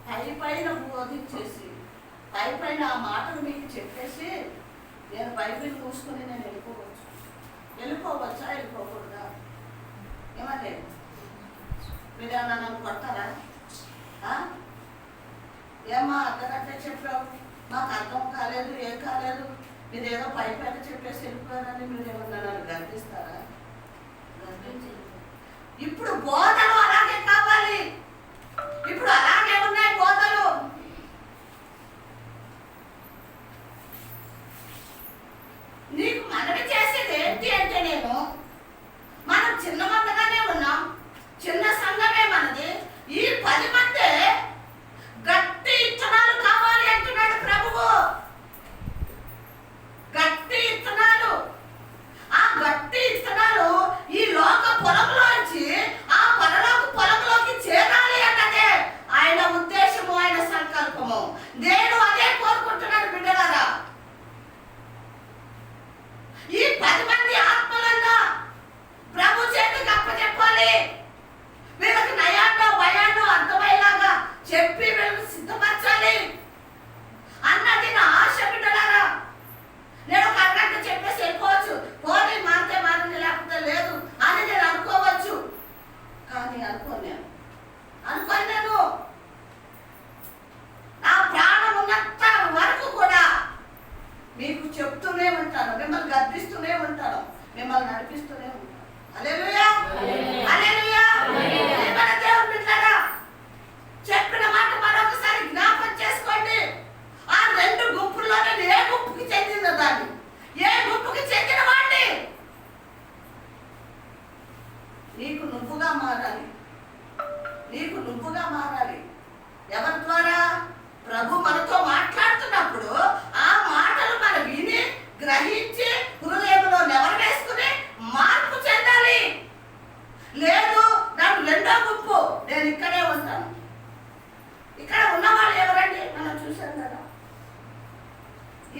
పై పైన బోధించేసి పై పైన ఆ మాటలు మీకు చెప్పేసి నేను బైబిల్ మూసుకొని నేను వెళ్ళిపోవచ్చా వెళ్ళిపోకూడదా? ఏమంటే మీరేమన్నా నన్ను కొడతారా? ఏమా అర్ధగంట చెప్పావు, మాకు అర్థం కాలేదు, ఏం కాలేదు, మీరేదో పై పైన చెప్పేసి వెళ్ళిపోయారని మీరు ఏమన్నా నన్ను గర్దిస్తారా? గర్దించి ఇప్పుడు బోధలు అలాగే కావాలి, ఇప్పుడు అలాగే ఉన్నాయి బోధలు. నీకు మనవి చేసేది ఏంటి అంటే మనం చిన్న మందగానే ఉన్నాం, చిన్న సంఘమే మనది. ఈ 10 మంది గట్టి ఇత్తనాలు కావాలి అంటున్నాడు ప్రభువు. గట్టి ఇత్తనాలు, ఆ గట్టి ఇత్తనాలు ఈ లోక పొలంలోంచి ఆ పరలోక పొలంలోకి చేరాలి అన్నదే ఆయన ఉద్దేశము, ఆయన సంకల్పము. నేను అదే కోరుకుంటున్నాను బిడ్డలారా. ఈ 10 మంది ఆత్మలన్నా ప్రభు చేతికి అప్పచెప్పాలి. వీళ్ళకి నయాన్నో భయాన్నో అర్థమయ్యేలాగా చెప్పి వీళ్ళని సిద్ధపరచాలి అన్నది నా ఆశ బిడ్డలారా. నేను ఒక అరగంట చెప్పేసి వెళ్ళిపోవచ్చు, పోనీ మారితే మారింది లేకపోతే లేదు అని నేను అనుకోవచ్చు. కానీ అనుకోను నా ప్రాణం ఉన్నంత వరకు కూడా మీకు చెప్తూనే ఉంటాను, మిమ్మల్ని గర్దిస్తూనే ఉంటాను, మిమ్మల్ని నడిపిస్తూనే ఉంటాను. హల్లెలూయా, హల్లెలూయా. మన దేవుని బిడ్డలారా, చెప్పిన మాట మరొకసారి జ్ఞాపకం చేసుకోండి. ఆ 2 గుంపుల్లో నేను ఏ గుంపుకి చెందిన దాన్ని, ఏ గుంపుకి చెందిన వాడిని? నీకు నువ్వుగా మారాలి, నీకు నువ్వుగా మారాలి. ఎవరి ద్వారా? ప్రభు మనతో మాట్లాడుతున్నప్పుడు ఆ మాటలు మనం విని గ్రహించి హృదయంలో నెవరు వేసుకుని మార్పు చెందాలి. లేదు నాకు 2వ గుంపు, నేను ఇక్కడే ఉంటాను. ఇక్కడ ఉన్నవాళ్ళు ఎవరండి? మనం చూసాం కదా.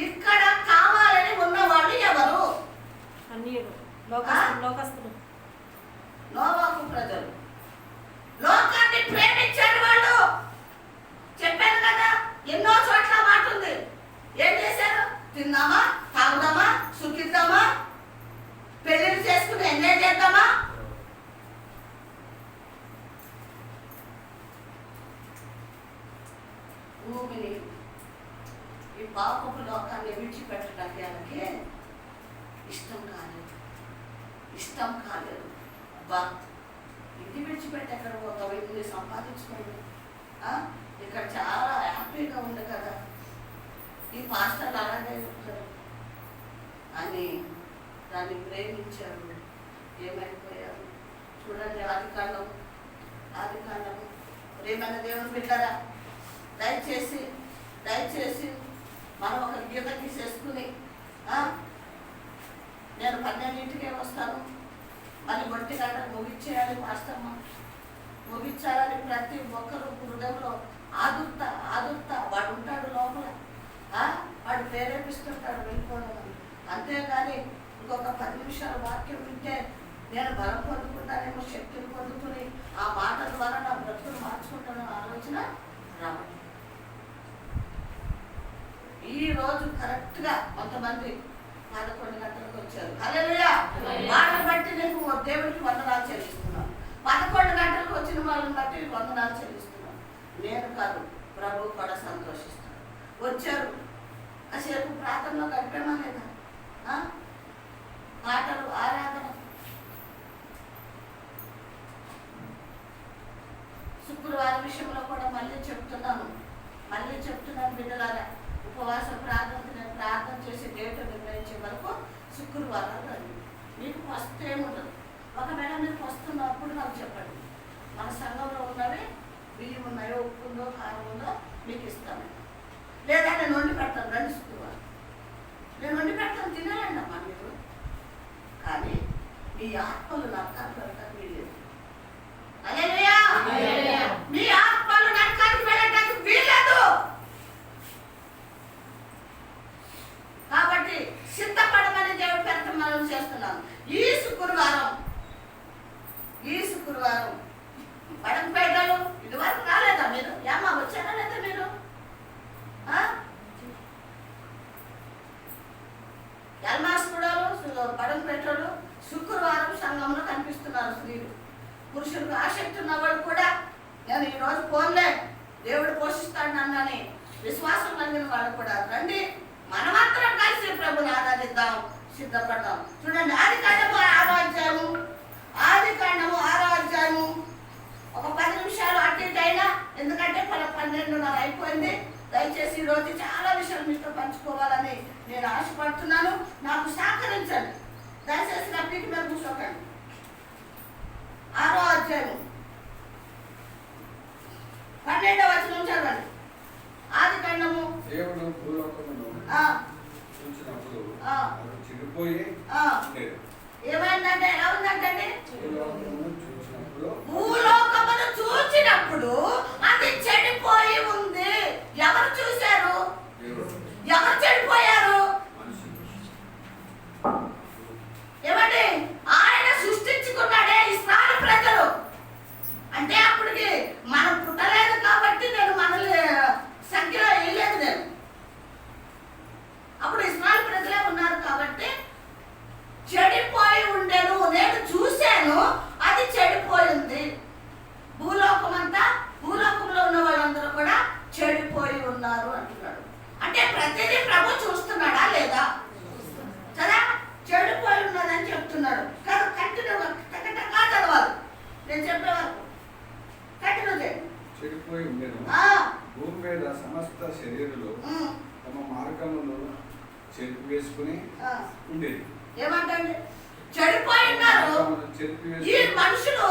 ఇక్కడ కావాలని ఉన్నవాళ్ళు ఎవరు? నోవాహు ప్రజలు, లోకాన్ని ప్రేమించారు వాళ్ళు. చెప్పాను కదా, ఎన్నో చోట్ల మాట ఉంది. ఏం చేశారు? తిందామా, తాగుదామా, సుఖిద్దామా, పెళ్లిళ్ళు చేసుకుని ఎంజాయ్ చేద్దామా? భూమిని, ఈ పాపపు లోకాన్ని విడిచిపెట్టడానికి ఆయనకి ఇష్టం కాలేదు. బా ఇది విడిచిపెట్టి ఎక్కడ పోతావు? ఇది సంపాదించుకోండి, ఇక్కడ చాలా హ్యాపీగా ఉంది కదా, ఈ పాస్టర్లు అలాగే చెప్తారు అని దాన్ని ప్రేమించారు. ఏమైపోయారు చూడండి. ఆదికాండం ప్రేమైన దేవుని బిడ్డలారా, దయచేసి మనం ఒక గీత తీసేసుకుని నేను 12ంటికే వస్తాను, మళ్ళీ 1 గంట ముగించేయాలి పాస్టమ్మ, ముగించాలని ప్రతి ఒక్కరు హృదయంలో ఆదుర్త వాడు ఉంటాడు లోపల, వాడు ప్రేరేపిస్తుంటాడు వెళ్ళిపోవడం. అంతేగాని ఇంకొక 10 నిమిషాల వాక్యం వింటే నేను బలం పొందుకుంటానేమో, శక్తిని పొందుకుని ఆ మాట ద్వారా నా బ్రతుకును మార్చుకుంటానని ఆలోచన రావాలి. ఈ రోజు కరెక్ట్గా కొంతమంది 11 గంటలకు వచ్చారు. హల్లెలూయా. వాళ్ళని బట్టి నేను దేవునికి వందనాలు చెల్లిస్తున్నాను. 11 గంటలకు వచ్చిన వాళ్ళని బట్టి వందనాలు చెల్లిస్తున్నాను. నేను కాదు, ప్రభు కూడా సంతోషిస్తాను. వచ్చారు, కాసేపు ప్రార్థనలో గడిపామా లేదా? పాటలు, ఆరాధన. శుక్రవారం విషయంలో కూడా మళ్ళీ చెప్తున్నాను బిడ్డలారా, ఉపవాస ప్రార్థన చేసి డేట్ నిర్ణయించే వరకు శుక్రవారాలు రండి. మీకు ఫస్ట్ ఏముండదు. ఒకవేళ మీరు వస్తున్నప్పుడు నాకు చెప్పండి, మన సంఘంలో ఉన్నవి బియ్యం ఉన్నాయో, ఉప్పు ఉందో, కారం ఉందో మీకు ఇస్తాను. లేదా నేను వండి పెడతాను, రండి శుక్రవారం. నేను వండి పెడతాను, తినాలండి అమ్మా మీరు. కానీ మీ ఆత్మలు నరకానికి వెళ్ళటానికి వీల్లేదు. హల్లెలూయా. మీ ఆత్మలు నరకానికి వెళ్ళటానికి వీల్లేదు. కాబట్టి సిద్ధపడమని దేవుడి పేరుతో మనం చేస్తున్నాం. ఈ శుక్రవారం పడంపేటలు ఇదివరకు రాలేదా? నన్నని విశ్వాసం కలిగిన వాళ్ళు కూడా రండి, మనమందరం కలిసి ప్రభుని ఆరాధిద్దాం, సిద్ధపడదాం. చూడండి, ఆదికాండము 6వ అధ్యాయము ఒక 10 నిమిషాలు అటు ఇటు అయినా, ఎందుకంటే 12:30 అయిపోయింది. దయచేసి ఈరోజు చాలా విషయాలు మీతో పంచుకోవాలని నేను ఆశపడుతున్నాను. నాకు సహకరించండి, దయచేసి నా పీఠ మీద కూర్చోకండి. 6వ అధ్యాయము 12వ వచనం చదవండి. ఆదికాండము దేవుడు భూలోకమును చూసినప్పుడు చెడిపోయి ఏమైందంటే, ఎలా ఉందంటే, భూలోకమును చూచినప్పుడు అది చెడిపోయి ఉంది. ఎవరు చూశారు? ఎవరు చెడిపోయారు? ఏమండి, ఆయన సృష్టించుకున్నాడే ఇస్రాయేలు ప్రజలు. అంటే అప్పటికి మనం పుట్టలేదు కాబట్టి నేను మనల్ని సంఖ్యలో వేయలేదు. నేను అప్పుడు ఇస్రాయేలు ప్రజలే ఉన్నారు కాబట్టి చెడిపోయి ఉండేను. నేను చూశాను, అది చెడిపోయింది. భూలోకంలో ఉన్న వాళ్ళందరూ కూడా చెడిపోయి ఉన్నారు అంటున్నాడు. అంటే ప్రతిదీ ప్రభు చూస్తున్నాడా లేదా? కదా, చెడిపోయి ఉన్నదని చెప్తున్నాడు. కంటిన్యూగా చదవాలి, నేను చెప్పే వరకు కంటిన్యూ చేయండి. చెడిపోయి ఉండేను, భూమి మీద సమస్త శరీరులు తమ మార్గమును చెరిపివేసుకుని ఉండేది. ఏమంటండి, చెడిపోయి ఉన్నారు ఈ మనుషులు.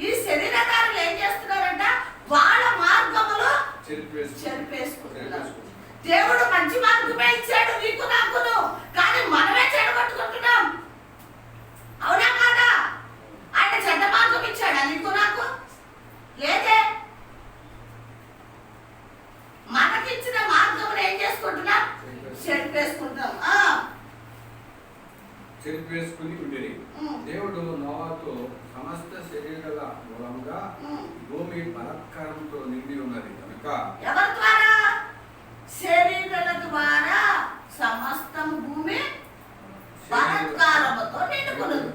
ఈ శరీరధారులు ఏం చేస్తున్నారంట? వాళ్ళ మార్గములు చెరిపేసుకుంటున్నారు. దేవుడు మంచి మార్గమే ఇచ్చాడు నీకు నాకును, కానీ మనమే చెడగొట్టుకుంటున్నాం. అవునా కాదా? ఆయన చెడ్డ మార్గం ఇచ్చాడా నీకు నాకు? లేదే. మనకిచ్చిన మార్గమును ఏం చేసుకుంటున్నాం? చెరిపేసుకుని ఉండేది. దేవుడు నోవాతో సమస్త శరీరాల మూలంగా భూమి బలాత్కారంతో నిండి ఉన్నది కనుక, ఎవరి ద్వారా? శరీరాల ద్వారా సమస్తం భూమి బలాత్కారముతో నిండుకున్నది.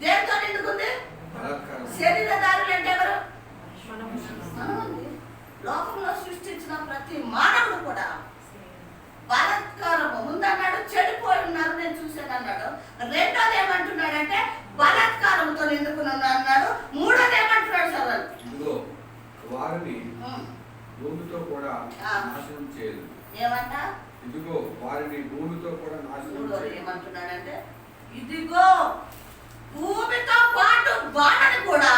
దేంతో నిండుకుంది? శరీరదారులు అంటే ఎవరు? లోకంలో సృష్టించిన ప్రతి మానవుడు కూడా బలాత్కారము ముందన్నాడు, చెడిపోయి ఉన్నారు నేను చూశాను అన్నాడు. రెండోది ఏమంటున్నాడంటే బలాత్కారంతో నిండుకుని అన్నాడు. మూడోది ఏమంటున్నాడు? సార్ ఇదిగో వారిని భూమితో కూడా నాశనం చేయదు. ఏమంట? ఇదిగో వారిని భూమితో కూడా నాశనం చేయదు. ఏమంటున్నాడంటే, ఇదిగో భూమితో పాటు వారిని కూడా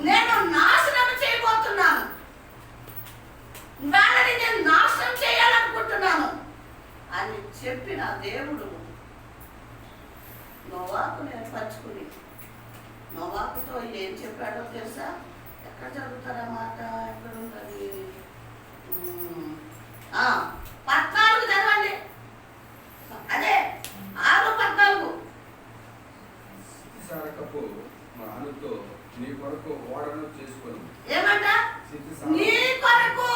నేను నాశనం చేయబోతున్నాను. వాళ్ళని నేను నాశనం చేయాలనుకుంటున్నాను అని చెప్పిన దేవుడు నోవాకు నేర్పరచుకుని నోవాకుతో ఏం చెప్పాడో తెలుసా? ఎక్కడ చదువుతారా మాట? ఎక్కడ ఉంటుంది? 14 చదవండి. అదే 6:14. సారకపు మానుతో నీ కొరకు ఓడను చేసుకొని. ఏమంట? నీ కొరకు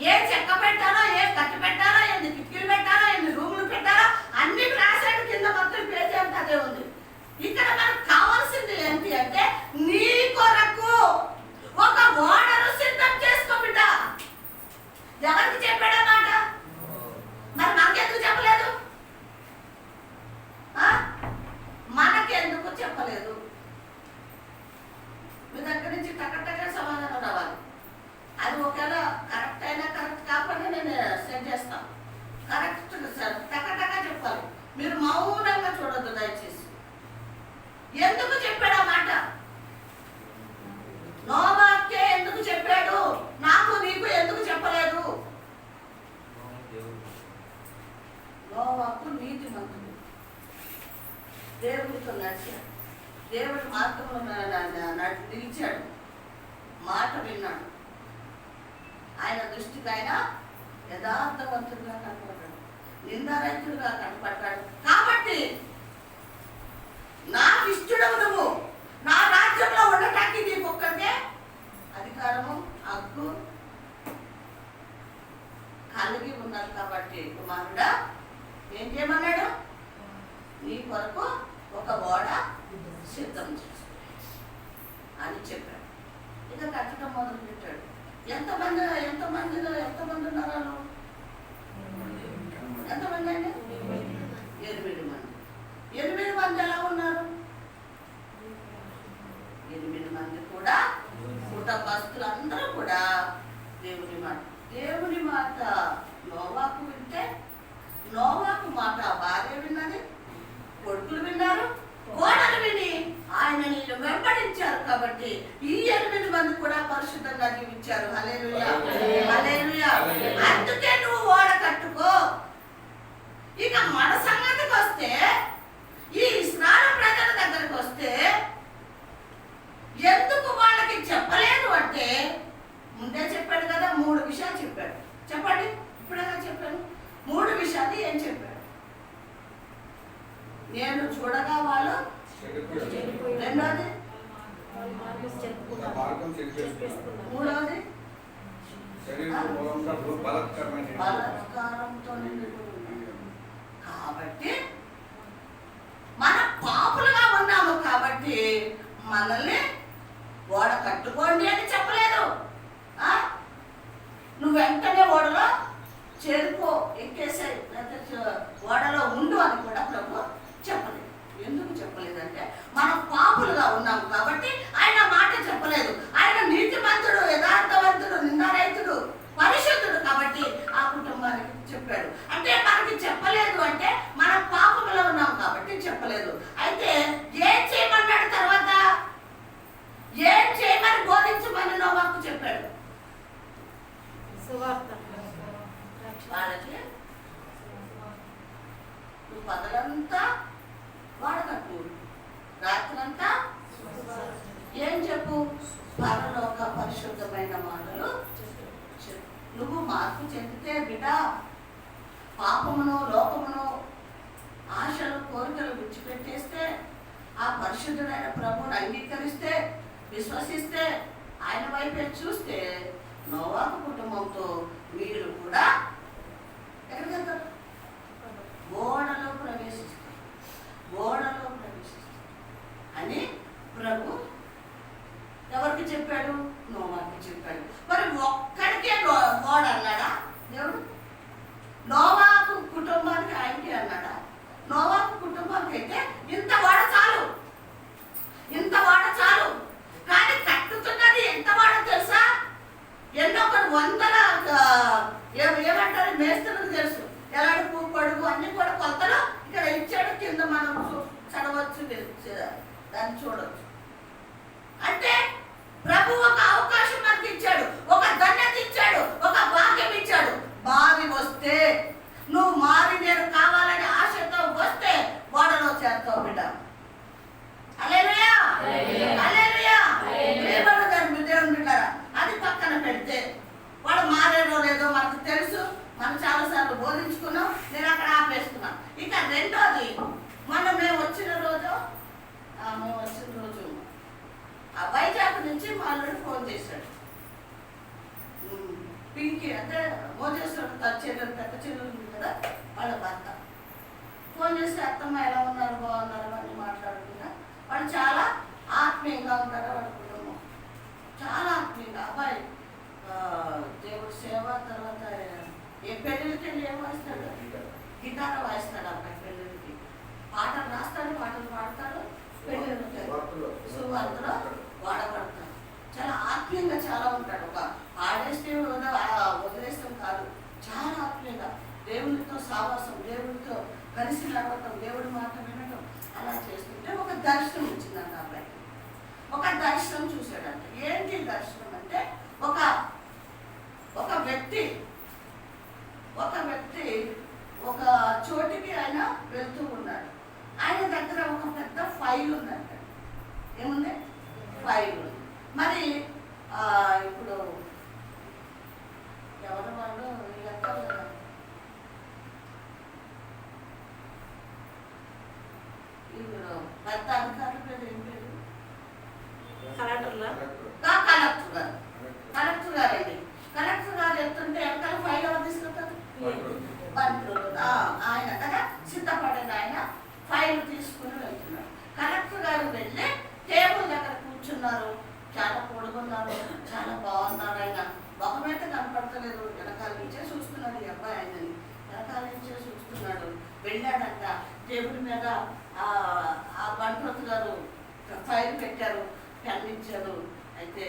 ఏ చెక్క పెట్టారో, ఏ కట్టి పెట్టారో, ఎన్ని కిటికీలు పెట్టారో, ఎన్ని రూములు పెట్టారో అన్ని రాశాడు. కింద మొత్తం పేజీ అంతా అదే ఉంది. ఇక్కడ మనకు కావాల్సింది ఏంటి అంటే, నీ కొరకు ఒక ఓడను సిద్ధం చేసుకో బిడ్డ. ఎవరికి చెప్పాడా మాట? మరి మనకెందుకు చెప్పలేదు? మనకెందుకు చెప్పలేదు? మీ దగ్గర నుంచి టక్కటక్క సమాధానం రావాలి. అది ఒకవేళ కరెక్ట్ అయినా కరెక్ట్ కాకపోయినా నేను సెండ్ చేస్తాను. కరెక్ట్ సార్ టక్కటక్క చెప్పాలి. మీరు మౌనంగా చూడొద్దు దయచేసి. ఎందుకు చెప్పాడు ఆ మాట? నోవాకే ఎందుకు చెప్పాడు? నాకు నీకు ఎందుకు చెప్పలేదు? నోవాకు నీతిమంతుడు, దేవుడితో నడిచాడు, దేవుడి మార్గంలో నిలిచాడు, మాట విన్నాడు. ఆయన దృష్టికి ఆయన యథార్థవంతుడుగా కనపడ్డాడు, నిందారహితుడుగా కనపడ్డాడు. కాబట్టి నాకు ఇష్టడవు నువ్వు, నా రాజ్యంలో ఉండటానికి నీకు ఒక్కటే అధికారము, హక్కు కలిగి ఉన్నారు. కాబట్టి కుమారుడా ఏం చేయమన్నాడు? నీ కొరకు ఒక ఓడ సిద్ధం చేసుకో అని చెప్పాడు. ఇక కట్టడం మొదలు పెట్టాడు. ఎంతమంది ఉన్నారు? ఎంతమంది అండి? 8 మంది. 8 మంది ఎలా ఉన్నారు? 8 మంది కూడా కుటుంబస్తులందరూ కూడా దేవుని మాట నోవాకు వింటే, నోవాకు మాట భార్య విన్నది, కొడుకులు విన్నారు, కోడలు విని ఆయనని వెంబడించారు. కాబట్టి ఈ 8 మంది కూడా పరిశుద్ధంగా జీవించారు. హల్లెలూయా, హల్లెలూయా. అందుకే నువ్వు ఓడ కట్టుకో. ఇక మన సంగతికి వస్తే, ఈ ఇశ్రాయేలు ప్రజల దగ్గరికి వస్తే ఎందుకు వాళ్ళకి చెప్పలేదు అంటే, ముందే చెప్పాడు కదా, 3 విషయాలు చెప్పాడు. చెప్పండి, ఇప్పుడేగా చెప్పాను. 3 విషయాలు ఏం చెప్పాడు? నేను చూడగా వాళ్ళు, రెండోది, మూడోది బలాత్కారంతో నిండుకున్నారు. కాబట్టి మన పాపులుగా ఉన్నాము. కాబట్టి మనల్ని ఓడ కట్టుకోండి అని చెప్పలేదు. నువ్వు వెంటనే ఓడలో చేరుకో, ఎక్కేసాయి, ఓడలో ఉండు అని కూడా ప్రభు చెప్పలేదు. ఎందుకు చెప్పలేదంటే మనం పాపులుగా ఉన్నాము కాబట్టి ఆయన మాట చెప్పలేదు. ఆయన నీతిమంతుడు, యథార్థవంతుడు, నిందారహితుడు, పరిశుద్ధుడు కాబట్టి ఆ కుటుంబానికి చెప్పాడు. అంటే మనకి చెప్పలేదు అంటే మనం పాపములో ఉన్నాం కాబట్టి చెప్పలేదు. అయితే ఏం చేయమన్నాడు? తర్వాత ఏం చేయమని బోధించమని నోవాకు చెప్పాడు. వాళ్ళకి నువ్వు పగలంతా వాడకట్టు, రాత్రంతా ఏం చెప్పు? పరలోక పరిశుద్ధమైన మాటలు చెప్పు. నువ్వు మార్పు చెందితే బిడ్డ, పాపమును, లోకమును, ఆశలు, కోరికలు విడిచిపెట్టేస్తే, ఆ పరిశుద్ధుడైన ప్రభువుని అంగీకరిస్తే, విశ్వసిస్తే, ఆయన వైపే చూస్తే, నోవాకు కుటుంబంతో మీరు కూడా ఎక్కడికి వెళ్తారు? ఓడలో ప్రవేశిస్తారు, ఓడలో ప్రవేశిస్తారు అని ప్రభు ఎవరికి చెప్పాడు? నోవాకి చెప్పాడు. మరి ఒక్కడికే ఓడ అన్నాడా దేవుడు? నోవాకు కుటుంబానికి ఆయనకి అన్నాడా? నోవాకు కుటుంబానికి అయితే ఇంత ఓడ చాలు, ఇంత ఓడ చాలు. కానీ కట్టుతున్నది ఎంత వాడో తెలుసా? ఎన్నో కొన్ని వందల ఏమంటారు మేస్తులకు తెలుసు. ఎలాంటి పడుగు అన్ని కూడా కొలతలు ఇక్కడ ఇచ్చాడు. కింద మనం చదవచ్చు, దాన్ని చూడవచ్చు. అంటే ప్రభు ఒక అవకాశం మనకి ఇచ్చాడు, ఒక ధన్యత ఇచ్చాడు, ఒక భాగ్యం ఇచ్చాడు. మారి వస్తే, నువ్వు మారి నేను కావాలని ఆశతో వస్తే ఓడలో చేస్తావు బిడ్డ. హల్లెలూయా, హల్లెలూయా. దేవుని బిడ్డరా, అది పక్కన పెడితే వాడు మారేదో లేదో మనకు తెలుసు. మనం చాలాసార్లు బోధించుకున్నాం. నేను అక్కడ ఆపేస్తున్నాను. ఇక రెండోది, మేము వచ్చిన రోజు ఆ వైజాగ్ నుంచి మా అల్లుడు ఫోన్ చేశాడు. పింకి అంటే మోజేశ్వరుడు పెద్ద చెల్లెలు ఉంది కదా, వాళ్ళ భర్త ఫోన్ చేస్తే, అత్తమ్మ ఎలా ఉన్నారు, బాగున్నారు అని మాట్లాడుతున్నా. వాళ్ళు చాలా ఆత్మీయంగా ఉంటారు. వాళ్ళ కుటుంబం చాలా ఆత్మీయంగా. అబ్బాయి దేవుడు సేవ, తర్వాత ఏ పెళ్ళిళ్ళకి వెళ్ళి ఏం వాయిస్తాడు? గిటార్ వాయిస్తాడు. అబ్బాయి పెళ్ళిళ్ళకి పాటలు రాస్తాడు, పాటలు పాడతాడు, పెళ్ళిళ్ళకి సువార్తలో వాడబడతాడు. చాలా ఆత్మీయంగా చాలా ఉంటాడు. ఒక పాడేస్తే వదిలేస్తాం కాదు, చాలా ఆత్మీయంగా దేవునితో సావాసం, దేవునితో కలిసి నడవటం, దేవుడి మాట వినటం, అలా చేస్తుంటే ఒక దర్శనం వచ్చిందంట అబ్బాయికి. ఒక దర్శనం చూశాడంట. ఏంటి దర్శనం అంటే, ఒక వ్యక్తి ఒక చోటికి ఆయన వెళ్తూ ఉన్నాడు. ఆయన దగ్గర ఒక పెద్ద ఫైల్ ఉందంట. ఏముంది? ఫైల్ ఉంది. మరి ఇప్పుడు ఎవరు వాళ్ళు ఇప్పుడు పెద్ద అధికారుల పేరు ఏం పేరు? కలెక్టర్ గారు అండి. కలెక్టర్ గారు ఎత్తుంటే వెనకాల ఫైల్ ఎవరు తీసుకుంటారు? ఆయన కదా సిద్ధపడిన ఆయన ఫైల్ తీసుకుని వెళ్తున్నారు. కలెక్టర్ గారు వెళ్ళి టేబుల్ దగ్గర కూర్చున్నారు. చాలా పొడుగున్నారు, చాలా బాగున్నారు, ఆయన ముఖమైతే కనపడతలేదు, వెనకాల నుంచే చూస్తున్నాడు ఈ అబ్బాయి ఆయనని, వెనకాల నుంచే చూస్తున్నాడు. వెళ్ళాడంట, టేబుల్ మీద ఆ బంట్రోతు గారు ఫైల్ పెట్టారు, పెన్ ఇచ్చారు. అయితే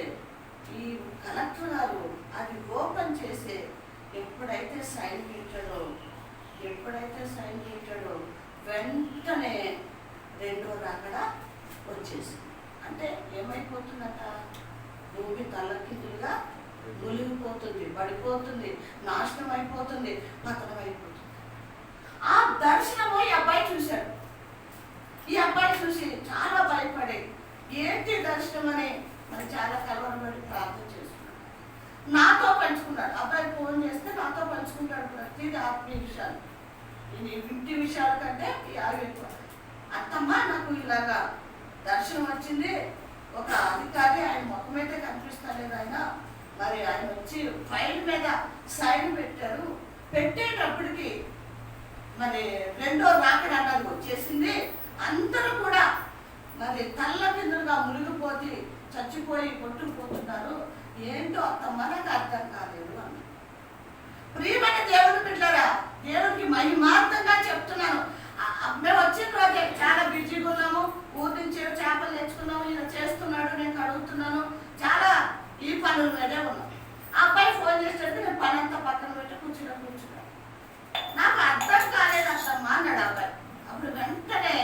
ఈ కలెక్టర్ గారు అది ఓపెన్ చేసి ఎప్పుడైతే సైన్ పెట్టాడో వెంటనే రెండో రాకడ వచ్చేసింది. అంటే ఏమైపోతుందట, భూమి తల్లకిందులుగా మునిగిపోతుంది, పడిపోతుంది, నాశనం అయిపోతుంది, పతనం అయిపోతుంది. ఆ దర్శనము ఈ అబ్బాయి చూశాడు. ఈ అబ్బాయి చూసి చాలా భయపడి ఏంటి దర్శనం అని మరి చాలా కలవరపడి ప్రార్థన చేస్తున్నాడు. నాతో పంచుకున్నాడు. అబ్బాయి ఫోన్ చేస్తే నాతో పంచుకుంటాడు ప్రతిదీ, ఆత్మీయ విషయాలు. ఇంటి విషయాల కంటే అవి ఎక్కువ. అత్తమ్మ నాకు ఇలాగా దర్శనం వచ్చింది, ఒక అధికారి ఆయన ముఖం అయితే కనిపిస్తలేదు, ఆయన మరి ఆయన వచ్చి ఫైల్ మీద సైన్ పెట్టారు. పెట్టేటప్పటికి మరి రెండో రాకడ అన్నది వచ్చేసింది. అందరూ కూడా మరి తల్లకిందులుగా మునిగిపోతే చచ్చిపోయి కొట్టుకుపోతున్నారు. ఏంటో అత్తమ్మ నాకు అర్థం కాలేదు అన్న. ప్రియమైన దేవుని బిడ్డలారా, దేవునికి మహిమార్థంగా చెప్తున్నాను. మేము వచ్చిన రోజే చాలా బిజీగా ఉన్నాము, ఊరి నుంచి చేపలు తెచ్చుకున్నాము, ఈయన చేస్తున్నాడు, నేను అడుగుతున్నాను, చాలా ఈ పనుల మీదే ఉన్నాం. ఆ అబ్బాయి ఫోన్ చేసేది నేను పని అంతా పక్కన పెట్టి కూర్చున్నాను. నాకు అర్థం కాలేదు అత్తమ్మ అన్నాడు అబ్బాయి. అప్పుడు వెంటనే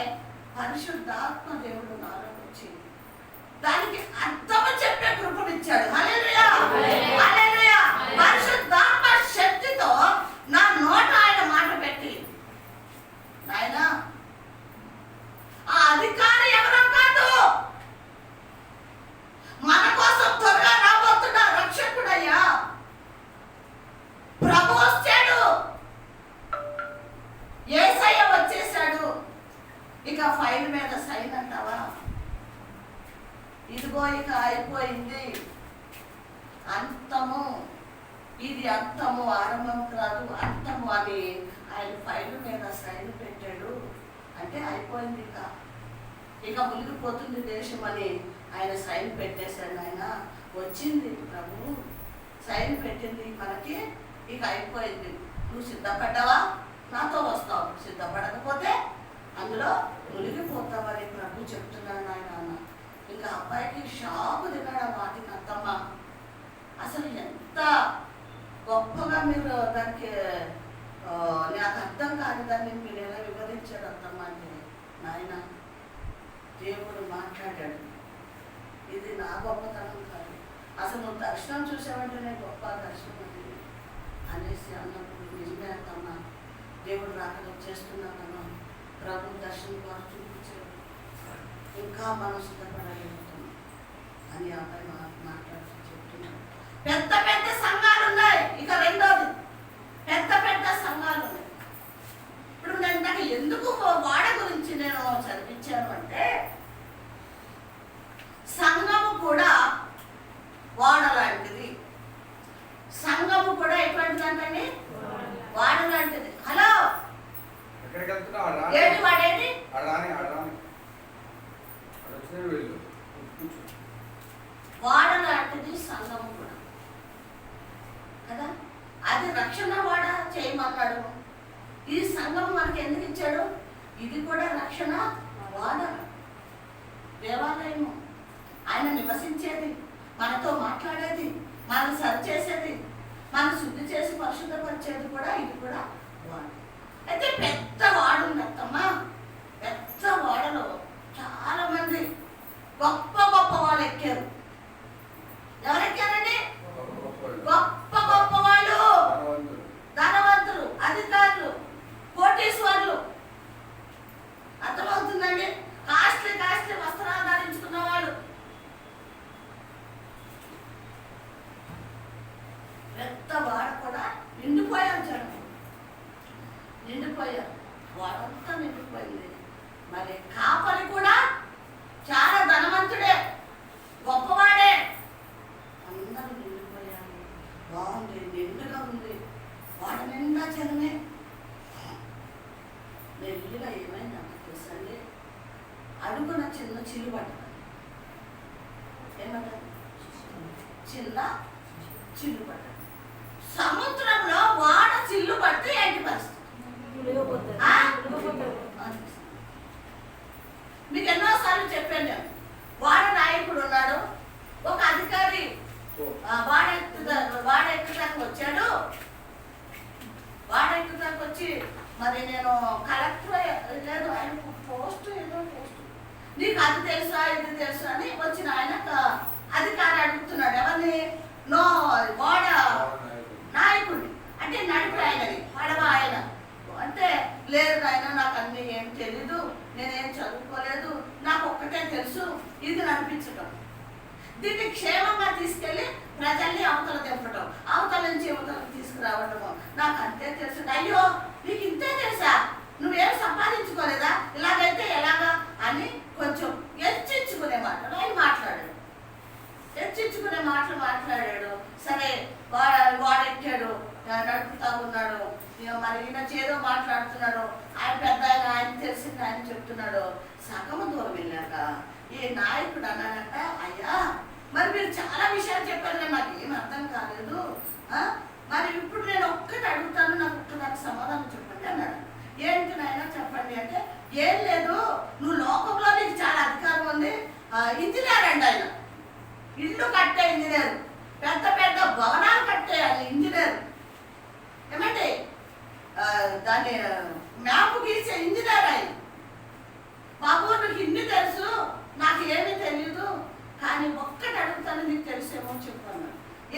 పరిశుద్ధాత్మ దేవుడు నాలోకి వచ్చి దానికి అర్థము చెప్పే కృపనిచ్చాడు. హల్లెలూయా, హల్లెలూయా. పరిశుద్ధాత్మ శక్తితో నా నోట ఆయన మాట పెట్టి, నాయనా ఆ అధికారి ఎవరో కాదు, మన కోసం త్వరగా రాబోతున్న రక్షకుడయ్యా, ప్రభు వచ్చాడు, యేసయ్య వచ్చేసాడు. ఇక ఫైల్ మీద సైన్ అంటావా, ఇదిగో ఇక అయిపోయింది, అంతము, ఇది అంతము, ఆరంభం కాదు అంతము అని ఆయన ఫైల్ మీద సైన్ పెట్టాడు. అంటే అయిపోయింది, ఇక మునిగిపోతుంది దేశం అని ఆయన సైన్ పెట్టేశాడు. ఆయన వచ్చింది ప్రభు, సైన్ పెట్టింది మనకి, ఇక అయిపోయింది. నువ్వు సిద్ధపడ్డావా, నాతో వస్తావు, సిద్ధపడకపోతే అందులో మునిగిపోతావని ప్రభు చెప్తున్నాడు ఆయన అన్న. ఇంకా అబ్బాయికి షాకు తిన్నాడు ఆ మాటకి. అత్తమ్మ అసలు ఎంత గొప్పగా మీరు దానికి నాకు అర్థం కాదు, దాన్ని మీరు ఎలా వివరించాడు అత్తమ్మ అంటే, నాయన దేవుడు మాట్లాడాడు, ఇది నా గొప్పతనం కాదు, అసలు నువ్వు దర్శనం చూసావంటేనే గొప్ప దర్శనం అది అనేసి అన్నప్పుడు, నిజమే అత్తమ్మ, దేవుడు రాకడ చేస్తున్నాడమ్మా, ప్రభు దర్శనం వారు చూపించాడు, ఇంకా మనం సిద్ధపడగలుగుతాం అని అబ్బాయి మాట్లాడుతూ చెప్తున్నాడు. పెద్ద పెద్ద సంఘాలు ఉన్నాయి. ఇక రెండోది, పెద్ద పెద్ద సంఘాలు ఉన్నాయి. ఇప్పుడు నేను నాకు ఎందుకు వాడ గురించి నేను చదివించాను అంటే, సంఘము కూడా వాడ లాంటిది. సంఘము కూడా ఎటువంటిది అంటే వాడ లాంటిది. హలో, ఏంటి వాడేది? వాడ లాంటిది సంఘము కూడా కదా. అది రక్షణ వాడ చేయమన్నాడు. ఈ సంఘం మనకి ఎందుకు ఇచ్చాడు? ఇది కూడా రక్షణ వాడ, దేవాలయము, ఆయన నివసించేది, మనతో మాట్లాడేది, మనం సరిచేసేది, మనం శుద్ధి చేసి పరిశుద్ధపరిచేది కూడా ఇది కూడా వాడ. అయితే పెద్ద వాడు ఉందమ్మా. పెద్ద వాడలో చాలా మంది గొప్ప గొప్ప వాళ్ళు ఎక్కారు. ఎవరెక్కారండి? గొప్ప గొప్ప వాళ్ళు, ధనవంతులు, అధికారులు, కోటీశ్వర్లు. అర్థమవుతుందండి? కాస్ట్లీ కాస్ట్లీ వస్త్రాలు ధరించుకున్న వాళ్ళు, పెద్ద వాడ కూడా నిండిపోయారు. జనం నిండిపోయారు, వాడంతా నిండిపోయింది. మరి కాపరి కూడా చాలా ధనవంతుడే, గొప్పవాడే, అందరూ నిండిపోయారు. బాగుంది, నిండుగా ఉంది, వాడ నిండా జనమే. మెల్లిగా ఏమైందంటే తెలుసండి, అడుగున చిన్న చిల్లు పడ్డది. ఏమంటారు? చిన్న చిల్లు పడ్డాడు. సముద్రంలో వాడ చిల్లు పడితే ఏంటి పరిస్థితి? మీకు ఎన్నోసార్లు చెప్పాను నేను. వాడ నాయకుడు ఉన్నాడు, ఒక అధికారి వాడ ఎక్కుదాకా వచ్చాడు. వాడ ఎక్కుదాకా వచ్చి మరి నేను కలెక్టర్ లేదు, ఆయన పోస్ట్ ఏదో పోస్ట్, నీకు అది తెలుసా ఇది తెలుసా అని వచ్చిన ఆయన అధికారి అడుగుతున్నాడు. ఎవరిని? నో వాడ నాయకుడిని, అంటే నడిపి ఆయనని, పడవ ఆయన. అంటే లేదు ఆయన, నాకు అన్నీ ఏం తెలీదు, నేనేం చదువుకోలేదు, నాకు ఒక్కటే తెలుసు, ఇది నడిపించటం, దీన్ని క్షేమంగా తీసుకెళ్ళి ప్రజల్ని అవతల తెంపటం, అవతల నుంచి అవతలకు తీసుకురావటము, నాకు అంతే తెలుసు. అయ్యో నీకు ఇంతే తెలుసా, నువ్వేం సంపాదించుకోలేదా, ఇలాగైతే ఎలాగా అని కొంచెం హెచ్చించుకునే మాటలు ఆయన మాట్లాడాడు. హెచ్చించుకునే మాటలు మాట్లాడాడు. సరే వాడెక్కాడు, నడుపుతా ఉన్నాడు. మరి ఈయన చేదో మాట్లాడుతున్నాడు. ఆయన పెద్ద ఆయన తెలిసింది ఆయన చెప్తున్నాడు. సగము దూరం వెళ్ళాక ఈ నాయకుడు అన్నాడట, అయ్యా మరి మీరు చాలా విషయాలు చెప్పారు కానీ నాకు ఏం అర్థం కాలేదు, మరి ఇప్పుడు నేను ఒక్కటి అడుగుతాను, నాకు నాకు సమాధానం చెప్పండి అన్నాడు. ఏంటి నాయన చెప్పండి అంటే, ఏం లేదు, నువ్వు లోకంలో నీకు చాలా అధికారం ఉంది, ఇంజనీర్ అండి ఆయన, ఇల్లు కట్టే ఇంజనీర్, పెద్ద పెద్ద భవనాలు కట్టే ఇంజనీర్, ఏమండి దాన్ని మ్యాప్ గీసే ఇంజనీర్ ఆయన. బాబు నీకు ఇన్ని తెలుసు, నాకు ఏమీ తెలియదు, కానీ ఒక్కటి అడుగుతాను, నీకు తెలిసేమో చెప్పాను.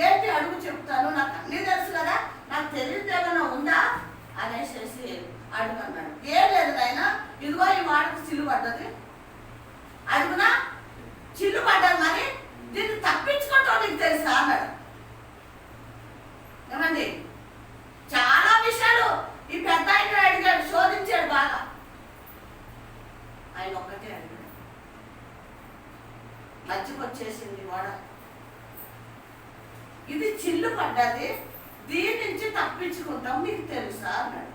ఏంటి అడుగు చెప్తాను, నాకు అన్నీ తెలుసు కదా, నాకు తెలియదు ఏమైనా ఉందా అనేసి అడుగున్నాడు. ఏం లేదు నాయన, ఇదిగో ఈ వాడకు చిల్లు పడ్డది, అడుగునా చిల్లు పడ్డది, మరి దీన్ని తప్పించుకుంటావు నీకు తెలుసా అన్నాడు. ఏమండి చాలా విషయాలు ఈ పెద్ద ఆయన అడిగాడు, శోధించాడు బాగా. ఆయన ఒక్కటే అడిగాడు, మధ్యకు వచ్చేసింది వాడ, ఇది చిల్లు పడ్డది, దీని నుంచి తప్పించుకుంటాం నీకు తెలుసా అన్నాడు.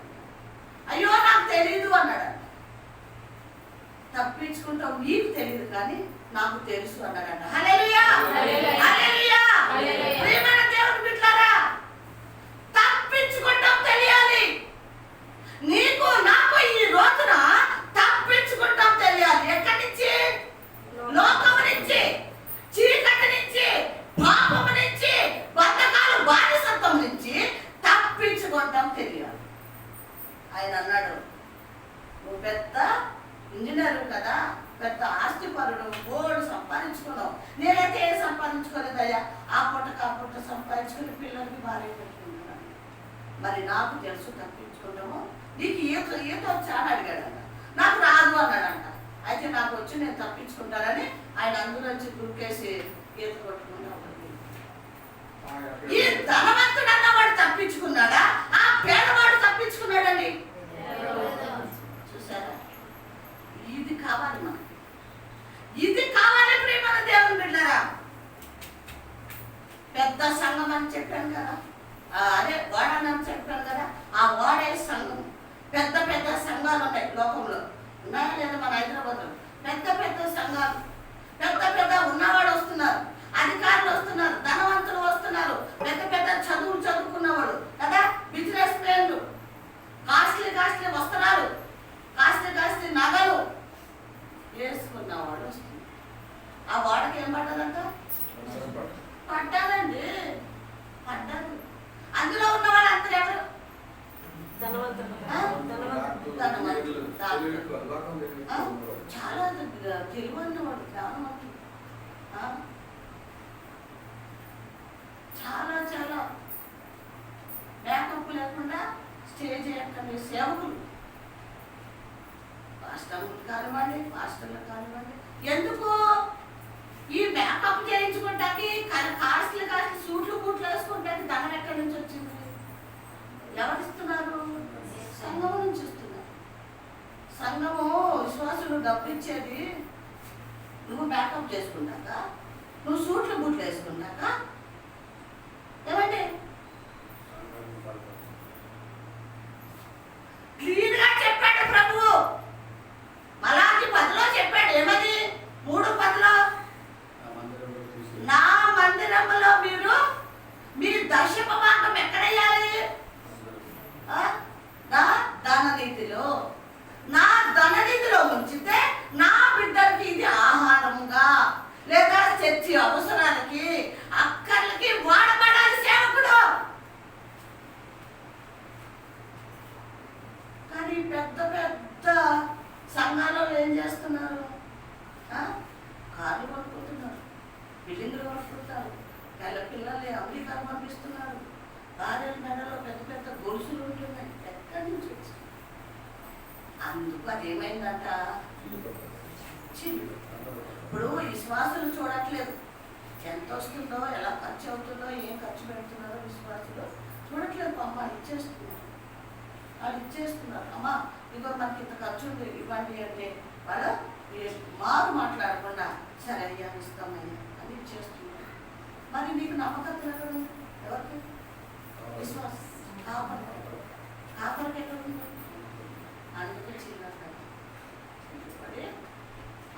అయ్యో నాకు తెలీదు అన్నాడు. తప్పించుకుంటాం నీకు తెలియదు కానీ నాకు తెలుసు అన్నాడంట. హల్లెలూయా హల్లెలూయా. ప్రియమైన దేవుని బిడ్డలారా, తప్పించుకుంటాం తెలియాలి. నీకు నాకు ఈ రోజున తప్పించుకుంటాం తెలియాలి. ఎక్కడి నుంచి? లోకము నుంచి, చీకటి నుంచి, పాపము నుంచి, బంధకాల బానిసత్వం నుంచి తప్పించుకుంటాం తెలియాలి. ఆయన అన్నాడు, నువ్వు పెద్ద ఇంజనీర్ కదా, పెద్ద ఆస్తిపరుడు, బోర్డు సంపాదించుకున్నావు, నేనైతే ఏం సంపాదించుకోలేదయ్యా, ఆ పుట్ట సంపాదించుకుని పిల్లలకి భార్య పెట్టుకుంటున్నాను, మరి నాకు తెలుసు తప్పించుకుంటాము. నీకు ఈత వచ్చా అని అడిగాడంట. నాకు రాదు అన్నాడంట. అయితే నాకు వచ్చి నేను తప్పించుకుంటానని ఆయన అందులోంచి దూకేసి ఈత కొట్టుకుంటా. ఈ ధనవంతుడు అన్నవాడు తప్పించుకున్నాడా, ఆ పేదవాడు తప్పించుకున్నాడండి. చూసారా, ఇది కావాలి మనకు, ఇది కావాలి ప్రియమైన దేవుని బిడ్డలారా. పెద్ద సంఘం అని చెప్పాను కదా, అదే వాడని చెప్పాను కదా, ఆ వాడే సంఘం. పెద్ద పెద్ద సంఘాలు ఉన్నాయి లోకంలో, ఉన్నాయా లేదా? మన హైదరాబాద్లో పెద్ద పెద్ద సంఘాలు, పెద్ద పెద్ద ఉన్నవాడు వస్తున్నారు, అధికారులు వస్తున్నారు, ధనవంతులు వస్తున్నారు, పెద్ద పెద్ద చదువులు చదువుకున్నవాడు కదా, బిజినెస్ మెన్లు, కాస్ట్లీ వస్త్రాలు, కాస్ట్లీ నగలు వేసుకున్నవాడు వస్తుంది. ఆ వాడకి ఏం పడ్డదంట? పడ్డాదండి, పడ్డారు. అందులో ఉన్నవాడు అంతా ఎవరు? చాలా తెలివన్నవాడు, జ్ఞానవంతుడు, చాలా చాలా మేకప్ లేకుండా స్టేజ్ ఎక్కని సేవకులు, పాస్టర్లు కానివ్వండి. ఎందుకు ఈ మేకప్ చేయించుకుంటానికి, కాస్ట్లీ సూట్లు బూట్లు వేసుకుంటానికి ధనం ఎక్కడి నుంచి వచ్చింది? ఎవరిస్తున్నారు? సంఘము నుంచి ఇస్తున్నారు. సంఘము విశ్వాసులు డబ్బిచ్చేది నువ్వు మేకప్ చేసుకున్నాక, నువ్వు సూట్లు బూట్లు వేసుకున్నాక. ఏమండి క్లియర్గా చెప్పాడు ప్రభువు, మలాకి 10లో చెప్పాడు. ఏమది? 3:10 నా మందిరములో మీరు మీ పిల్లల్ని అమెరికాకు పంపిస్తున్నారు. భార్యల మెడలో పెద్ద పెద్ద గొలుసులు ఉంటున్నాయి. ఎక్కడి నుంచి వచ్చింది? అందుకు అది ఏమైందంట, చిల్లు. ఇప్పుడు విశ్వాసులు చూడట్లేదు ఎంత వస్తుందో, ఎలా ఖర్చు అవుతుందో, ఏం ఖర్చు పెడుతున్నారో విశ్వాసులు చూడట్లేదు. అమ్మ ఇచ్చేస్తున్నారు, వాళ్ళు ఇచ్చేస్తున్నారు. అమ్మ ఇదిగో మనకి ఇంత ఖర్చు ఉంది ఇవ్వండి అంటే వాళ్ళు మారు మాట్లాడకుండా సరే అయ్యా ఇస్తామయ్యా అని ఇచ్చేస్తున్నారు. మరి నీకు నమ్మకం ఎక్కడ ఉంది? ఎవరికి? విశ్వాసం. కాపరికి ఎక్కడ ఉంది? అందుకే చిన్నది.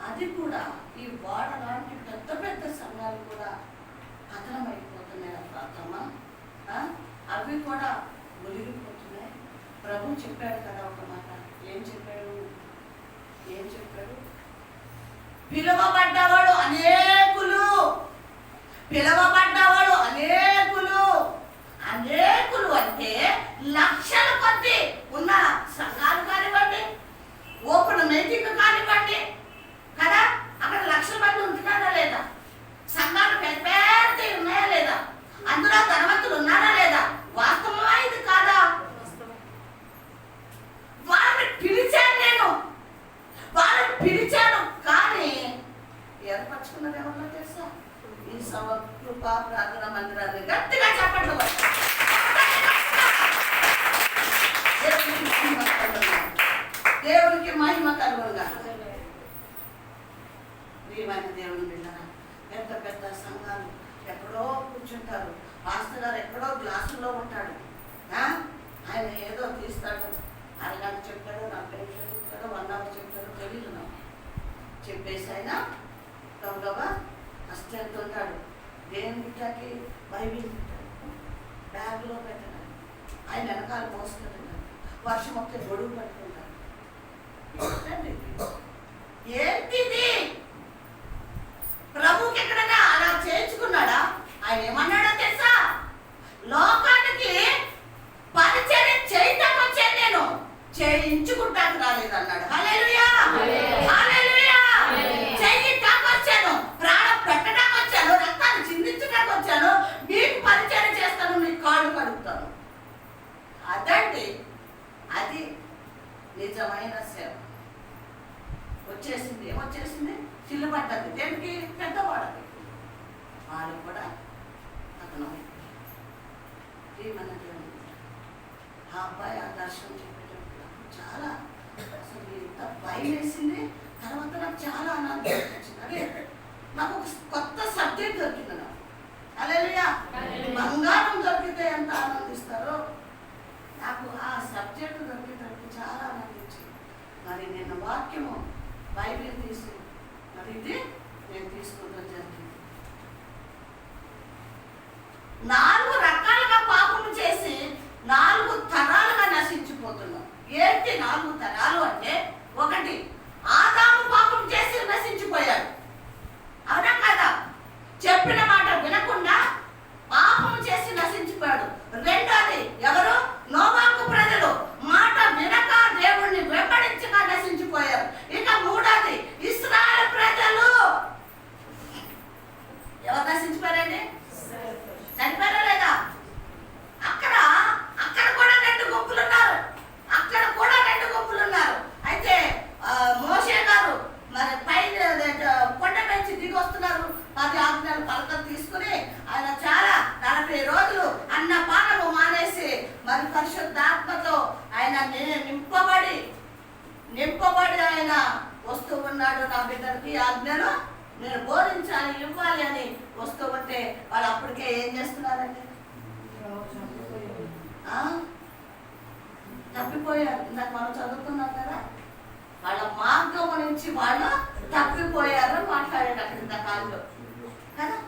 అది కూడా ఈ వాడ లాంటి పెద్ద పెద్ద సంఘాలు కూడా పతనమైపోతున్నాయి. ప్రార్థమా అవి కూడా మునిగిపోతున్నాయి. ప్రభు చెప్పాడు కదా ఒక మాట. ఏం చెప్పాడు? పిలువబడ్డవాడు అనేకులు, పిలువబడ్డవాడు అనేకులు. అనేకులు అంటే లక్షల కొద్ది ఉన్న సంఘాలు కానివ్వండి, ఓపెన్ మీటింగ్ కానివ్వండి కదా, అక్కడ లక్షల మంది ఉంటున్నారా లేదా? సంఘాలు పెద్ద పెద్దవి ఉన్నాయా లేదా? అందులో ధనవంతులు ఉన్నారా లేదా? వాస్తవమా ఇది కాదా? వాళ్ళని పిలిచాను నేను, వాళ్ళని పిలిచాను. కానీ ఏర్పరచుకున్నది ఎవరో తెలుసా? ఈ కృపా ప్రార్థన మందిరాన్ని గట్టిగా చెప్పండి. దేవునికి మహిమ కలుగుగా. ప్రియమైన దేవుని బిడ్డరా, పెద్ద పెద్ద సంఘాలు ఎక్కడో కూర్చుంటారు. పాస్టర్ గారు ఎక్కడో గ్లాసుల్లో ఉంటాడు. ఆయన ఏదో తీస్తాడు, అరగంట చెప్తాడు, 40 నిమిషాలు చెప్తాడు, 1 అవర్ చెప్తాడు, తెలియదు నాకు. చెప్పేసి ఆయన గబగబా అష్టెళ్తుంటాడు. దేవుని బిడ్డకి బైబిల్ పెట్టాడు, బ్యాగ్లో పెట్టాడు, ఆయన వెనకాల మోసుకుంటున్నాడు. వర్షం వస్తే గొడుగు పట్టుకుంటాడు. ఏంటిది? ప్రభుకి ఎక్కడైనా అలా చేయించుకున్నాడా? ఆయన ఏమన్నాడో తెలుసా? లోకానికి పరిచయం చేయటం వచ్చాను నేను, చేయించుకుంటాను రాలేదన్నాడు. హల్లెలూయా, హల్లెలూయా. చేయటానికి వచ్చాను, ప్రాణం పెట్టడానికి వచ్చాను, రక్తాన్ని చిందించడానికి వచ్చాను, మీకు పరిచయం చేస్తాను, మీకు కాళ్ళు కడుగుతాను. అదండి, అది నిజమైన సేవ. వచ్చేసింది, ఏమొచ్చేసింది? చిల్లుపడ్డది. దేనికి? పెద్దవాడది. వాళ్ళు కూడా అతను ఆ అబ్బాయి ఆ దర్శనం చెప్పేటప్పుడు చాలా అసలు ఎంత భయం వేసింది. తర్వాత నాకు చాలా ఆనందం వచ్చింది. అదే నాకు ఒక కొత్త సబ్జెక్ట్ దొరికింది. నాకు హల్లెలూయా. బంగారం దొరికితే ఎంత ఆనందిస్తారో, నాకు ఆ సబ్జెక్టు దొరికేటప్పుడు చాలా ఆనందించింది. మరి నిన్న వాక్యము బైబిల్ తీసి మరి ఇది నేను తీసుకోవడం జరిగింది. 4 రకాలుగా పాపం చేసి 4 తరాలుగా నశించిపోతున్నాం. ఏంటి 4 తరాలు అంటే? 1, ఆదాము పాపం చేసి నశించిపోయాడు. అవునా కదా? చెప్పిన మాట వినకుండా పాపం చేసి నశించిపోయాడు. 2ది ఎవరు? నోవాహు ప్రజలు మాట వినక దేవుణ్ణి వెంబడించక నశించిపోయారు. ఇక 3ది ఇశ్రాయేలు ప్రజలు. ఎవరు నశించిపోయారండి? చనిపోయారా లేదా? అక్కడ కూడా 2 గుంపులు ఉన్నారు. అక్కడ కూడా 2 గుంపులు ఉన్నారు. అయితే మోషే గారు మరి పైన కొండ పెంచి దిగి వస్తున్నారు. 10 ఆజ్ఞలు పలకలు తీసుకుని ఆయన చాలా 40 రోజులు అన్న పానము మానేసి మరి పరిశుద్ధాత్మతో ఆయన నింపబడి ఆయన వస్తూ ఉన్నాడు. నా బిడ్డలకి ఆజ్ఞలు నేను బోధించాలి, ఇవ్వాలి అని వస్తూ ఉంటే వాళ్ళు అప్పటికే ఏం చేస్తున్నారండి? తప్పిపోయారు. ఇందాక మనం చదువుకున్నాం కదా, వాళ్ళ మార్గం నుంచి వాళ్ళు తప్పిపోయారు మాట్లాడాడు అక్కడ ఇంత కాలంలో కదా.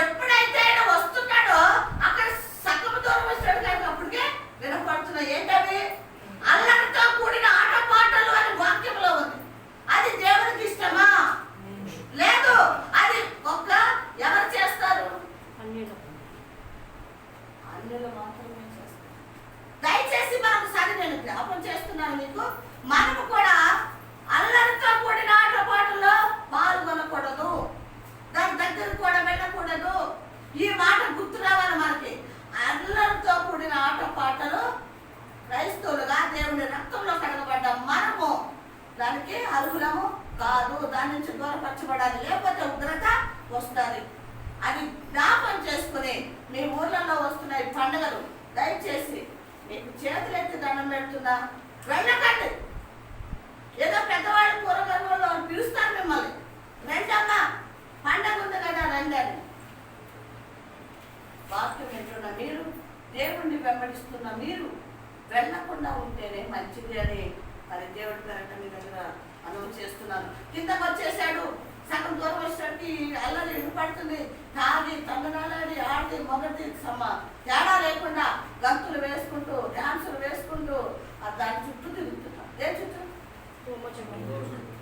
ఎప్పుడైతే ఆయన వస్తున్నాడో అక్కడ సగం దూరం వచ్చాడు కానీ అప్పటికే వినపడుతున్నాయి. ఏంటవి? అల్లరితో కూడిన ఆటపాటలు అని వాక్యంలో ఉంది. అది దేవునికి ఇష్టమా? లేదు. అది ఎవరు చేస్తారు? అన్యులు మాత్రమే చేస్తారు. దయచేసి మరొకసారి నేను జ్ఞాపకం చేస్తున్నాను మీకు, మనము కూడా అల్లరితో కూడిన ఆటపాటల్లో పాల్గొనకూడదు, దాని దగ్గర కూడా వెళ్ళకూడదు. ఈ మాట దానికి అర్హులము కాదు, దాని నుంచి దూరపరచబడాలి, లేకపోతే ఉగ్రత వస్తుంది. అది జ్ఞాపం చేసుకుని మీ ఊర్లలో వస్తున్న ఈ పండుగలు దయచేసి మీకు చేతులెత్తి దండం పెడుతున్నా, వెళ్ళకండి. ఏదో పెద్దవాళ్ళు పూర్వగర్భంలో పిలుస్తారు మిమ్మల్ని, రండమ్మా పండగ ఉంది కదా రండి అని. వాక్యం వింటున్న మీరు, దేవుణ్ణి వెంబడిస్తున్న మీరు వెళ్ళకుండా ఉంటేనే మంచిది అని మరి దేవుడి పేరట మీ దగ్గర అనుభవం చేస్తున్నాను. కిందకు వచ్చేసాడు, సగం దూరం వచ్చేసరికి అల్లరి పడుతుంది, తాగి తందనాలాడి ఆడి మొదటి తేడా లేకుండా గంతులు వేసుకుంటూ డ్యాన్సులు వేసుకుంటూ దాని చుట్టూ తిరుగుతున్నాం. దేని చుట్టూ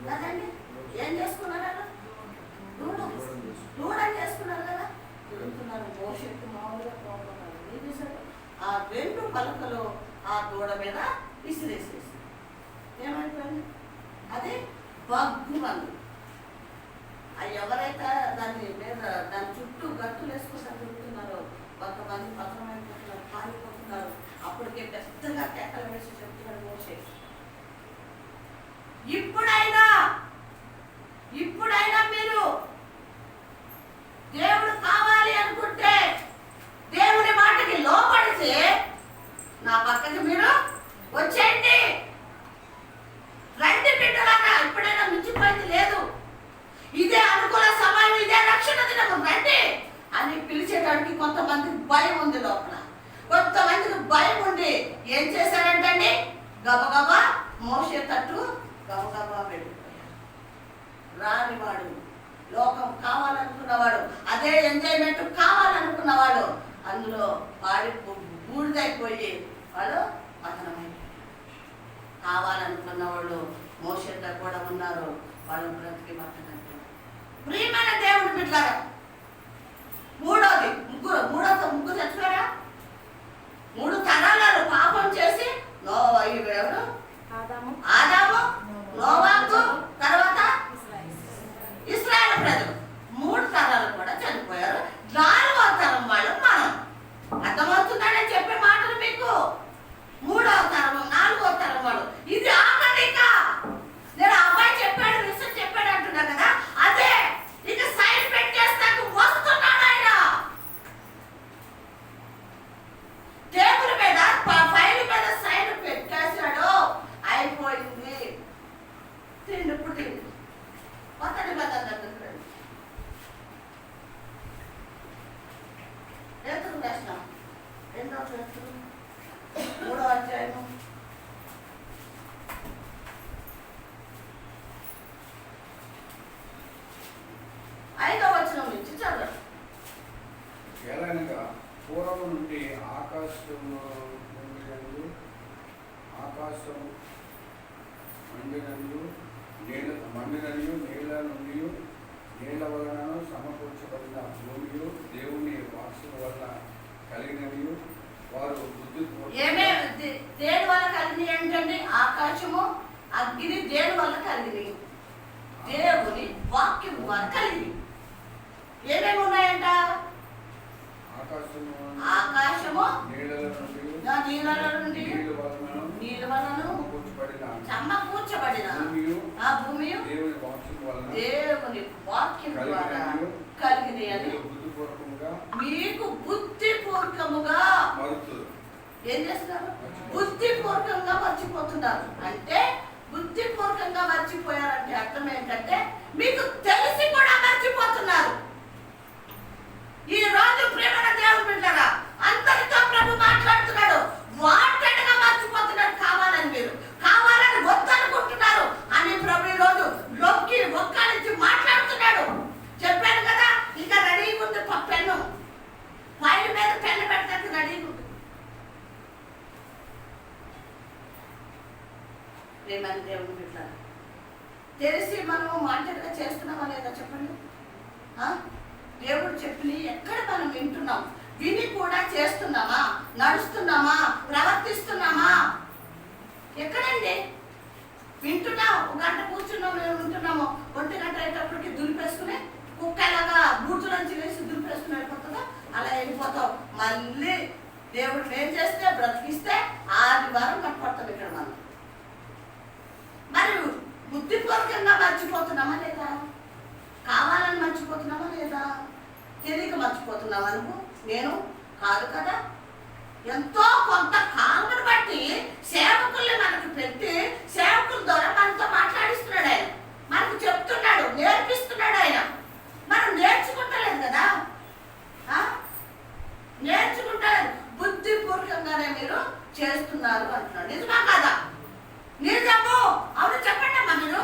కదండి, ఏం చేసుకున్నారు? దూడని చేసుకున్నారు కదా, తిరుగుతున్నారు. భవిష్యత్తు మామూలుగా పోతున్నారు. ఏం చేశారు? ఆ 2 పలకలు ఆ దూడ మీద విసిరేసేసి ఏమైపోయింది? అది బగ్గుమంది. ఎవరైతే దాని మీద దాని చుట్టూ గట్టులు వేసుకుంటూ తిరుగుతున్నారో కొంతమంది పతనమైపోతున్నారు, పారిపోతున్నారు. అప్పటికే పెద్దగా కేకలు వేసి చెప్తున్నాడు మోషే, ఇప్పుడైనా మీరు దేవుడు కావాలి అనుకుంటే దేవుడి మాటకి లోపడితే నా పక్కకి మీరు వచ్చేయండి, రండి బిడ్డలారా, ఇప్పుడైనా మించిపోయింది లేదు, ఇదే అనుకూల సమయం, ఇదే రక్షణ దినము, రండి అని పిలిచేటానికి కొంతమందికి భయం ఉంది లోపల. కొంతమందికి భయం ఉండి ఏం చేశారంటండి, గబగబా మోషే తట్టు గబగబా వెళ్ళిపోయారు. రానివాడు, లోకం కావాలనుకున్నవాడు, అదే ఎంజాయ్మెంట్ కావాలనుకున్నవాడు అందులో వాడి బూడిదైపోయి వాడు పతనమైపోయాడు. కావాలనుకున్న వాళ్ళు మోషేతో కూడా ఉన్నారు, వాళ్ళు బ్రతికి పతనమైపోయారు. ప్రియమైన దేవుడు బిడ్డలారా, ముగ్గురు చచ్చిపోయారా? 3 తరాలు పాపం చేసి ఎవరు? ఆదాము, నోవాహు, తర్వాత ఇశ్రాయేలు ప్రజలు. 3 తరాలు కూడా చనిపోయారు. 4వ తరం వాళ్ళు మనం. అర్థమవుతుందని చెప్పే మాటలు మీకు. 3వ తరం 4వ తరం వాళ్ళు. ఇది ఆఖరిక. నేను అబ్బాయి చెప్పాడు, రిసెర్చ్ చెప్పాడు అంటున్నా కదా, అదే ఇక సైన్ పెట్టేస్తాకు వస్తున్నాడు ఆయన. టేబుల్ మీద ఫైల్ మీద సైన్ పెట్టేశాడు, అయిపోయింది. తిండి పుట్టింది కొత్తటి బద్దల దగ్గరికి రండి. పేతురు రాసిన 2వ పేతురు 3వ అధ్యాయము 5వ వచనం నుంచి చదవండి. ఎలాగనగా పూర్వం నుండి ఆకాశం మండిననియు నీళ్ళ నుండి నీళ్ళ వలన సమకూర్చబడిన భూమియు దేవుని వాక్యం వల్ల కలిగిననియు వారు బుద్ధి దేని వల్ల కలిగి ఏంటండి? ఆకాశము అగ్ని దేని వల్ల కలిగి? దేవుని వాక్యం వల్ల కలిగి. ఏమేమి ఉన్నాయంట? ఆకాశము నీళ్ళ నుండి నీళ్ళ వలన సమకూర్చబడిన ఆ భూమి దేవుని వాక్యం ద్వారా కలిగినవి అని మీకు బుద్ధిపూర్వకముగా ఏం చేస్తున్నారు? బుద్ధిపూర్వకంగా మర్చిపోతున్నారు. అంటే బుద్ధిపూర్వకంగా మర్చిపోయారంటే అర్థం ఏంటంటే మీకు తెలిసి కూడా మర్చిపోతున్నారు. ఈ రోజు ప్రేమన దేవుడు బిడ్డలారా, అందరితో ప్రభు మాట్లాడుతున్నాడు. వాటంగా మర్చిపోతున్నాడు. కావాలని మీరు కావాలని వద్దనుకుంటున్నారు అని ప్రభు ఈ రోజు నొక్కి ఒక్కరించి మాట్లాడుతున్నాడు. చెప్పాను కదా, ఇంకా రెడీగా ఉంది పెన్ను, ఫైల్ మీద పెన్ను పెట్టడానికి రెడీగా ఉంది. ప్రేమన దేవుడు బిడ్డలారా, తెలిసి మనము మాటలుగా చేస్తున్నామా లేదా చెప్పండి? దేవుడు చెప్పి ఎక్కడ మనం వింటున్నాం, విని కూడా చేస్తున్నామా, నడుస్తున్నామా, ప్రవర్తిస్తున్నామా? ఎక్కడండి వింటున్నాం? 1 గంట కూర్చున్నాం, మేము వింటున్నాము. 1 గంట అయ్యేటప్పటికి దులిపేసుకుని కుక్కలాగా బూతులోంచి వేసి దులిపేసుకుని వెళ్ళిపోతుందా? అలా వెళ్ళిపోతాం. మళ్ళీ దేవుడు ఏం చేస్తే బ్రతికిస్తే ఆదివారం కనపడతాం ఇక్కడ మనం. మరి బుద్ధిపూర్వకంగా మర్చిపోతున్నామా లేదా? కావాలని మర్చిపోతున్నామా లేదా? తెలియక మర్చిపోతున్నావా నువ్వు? నేను కాదు కదా. ఎంతో కొంత కాలమును బట్టి సేవకుల్ని మనకు పెట్టి సేవకుల ద్వారా మనతో మాట్లాడిస్తున్నాడు ఆయన, మనకు చెప్తున్నాడు, నేర్పిస్తున్నాడు ఆయన. మనం నేర్చుకుంటలేదు కదా, నేర్చుకుంటలేదు. బుద్ధిపూర్వకంగానే మీరు చేస్తున్నారు అంటున్నాడు. నిజమా కాదా? నిజము. అవును చెప్పండి అమ్మా, మీరు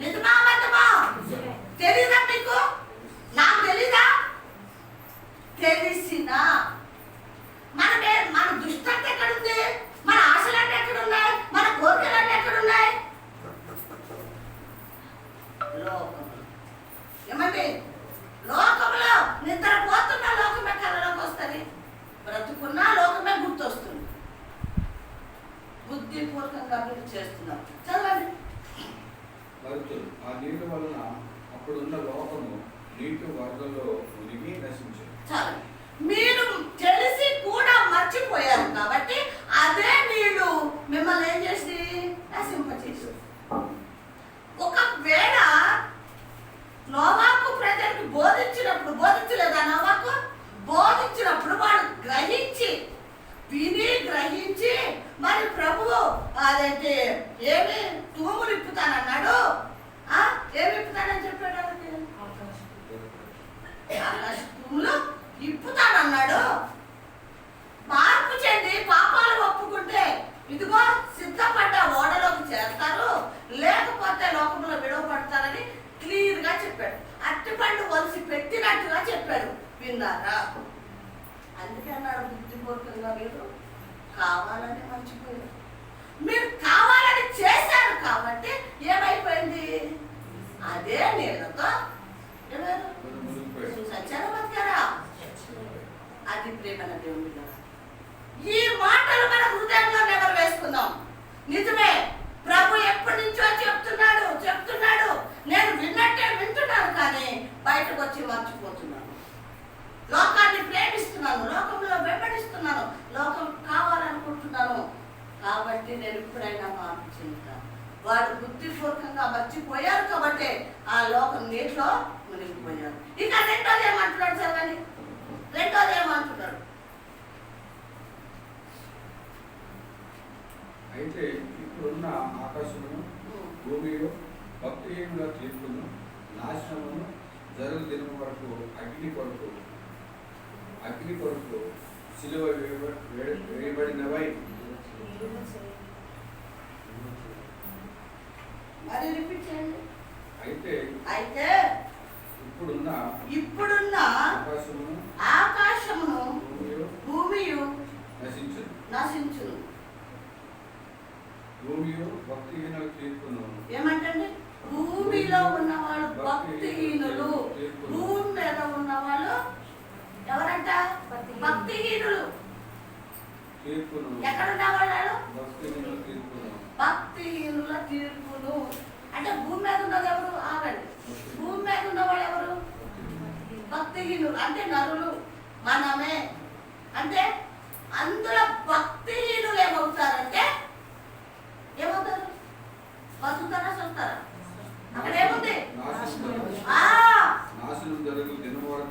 నిజమా అబద్ధమా? తెలీదా మీకు? నాకు తెలీదా? తెలిసినా మన దుష్టత ఎక్కడుంది? మన ఆశలన్నీ ఎక్కడున్నాయి? మన కోరికలన్నీ ఎక్కడున్నాయి? ఏమండి, లోకంలో నిద్రపోతున్న లోకమే కళ్ళలోకి వస్తుంది, బ్రతుకున్న లోకమే గుర్తొస్తుంది. బుద్ధిపూర్వకంగా మీరు చేస్తున్నారు. చదవండి. ఆ నీటి వలన అప్పుడున్న లోకము నీటి వరదలో మునిగి నశించింది. చాలు. మీరు తెలిసి కూడా మర్చిపోయారు కాబట్టి అదే నీళ్ళు మిమ్మల్ని ఏం చేసి నశింపచేసి. ఒకవేళ నోవాకు ప్రజలకు బోధించలేదా? నోవాకు బోధించినప్పుడు వాడు గ్రహించి మరి ప్రభువు అదేంటి ఏమి తూములు ఇప్పుతానన్నాడు. ఏమి ఇప్పుతానని చెప్పాడు? ఆకాశ తూములు ఇప్పుతానన్నాడు. మార్పు చెంది పాపాలు ఒప్పుకుంటే ఇదిగో సిద్ధపడ్డ ఓడలోకి చేస్తారు, లేకపోతే లోకంలో విడవబడతారని క్లియర్ గా చెప్పాడు. అట్టిపండు వలసి పెట్టినట్టుగా చెప్పాడు. విన్నారా? అందుకే అన్నాడు, బుద్ధిపూర్వకంగా మీరు కావాలని మర్చిపోయారు. మీరు కావాలని చేశారు కాబట్టి ఏమైపోయింది? అదే నీళ్ళతో సత్యాన్ని బతికారా? అది ప్రేమల దేవుని. ఈ మాటలు మన హృదయంలో నెవరు వేసుకుందాం. నిజమే, ప్రభు ఎప్పటి నుంచో చెప్తున్నాడు. నేను విన్నట్టే వింటున్నాను, కానీ బయటకు వచ్చి మర్చిపోతున్నాను. లోకాన్ని ప్రేమిస్తున్నాను, లోకంలో వెంబడిస్తున్నాను, లోకం కావాలనుకుంటున్నాను. కాబట్టి నేను ఎప్పుడైనా మార్పు చెందుతాను. వాడు బుద్ధిపూర్వకంగా మర్చిపోయారు కాబట్టి ఆ లోకం నీటిలో మునిగిపోయారు. ఇక రెండోది ఏమంటున్నాడు? చదవండి. రెండోది ఏమంటున్నాడు? అయితే ఇప్పుడున్న ఆకాశమును భూమిలో భక్తిహీనుల తీర్పును నాశనమును జరుగు దినం వరకు అగ్ని కొరకు సిలువ వేయబడినవై. మరి రిపీట్ చేయండి. అయితే ఇప్పుడున్న ఆకాశమును భూమియు నశించును. భక్తిహీనుల తీర్పును ఏమంటండి? భూమిలో ఉన్నవాళ్ళు భక్తిహీనులు, భూమి మీద ఉన్నవాళ్ళు ఎవరంట? భక్తిహీనులు. ఎక్కడున్న వాళ్ళు? భక్తిహీనుల తీర్పును. అంటే భూమి మీద ఉన్నది ఎవరు? ఆగండి. భూమి మీద ఉన్నవాళ్ళు ఎవరు? భక్తిహీనులు. అంటే నరులు, మనమే. అంటే అందులో భక్తిహీనులు ఏమవుతారంటే ఏమవుతారు? బతుకుతారా చూస్తారా? అక్కడ ఏముంది?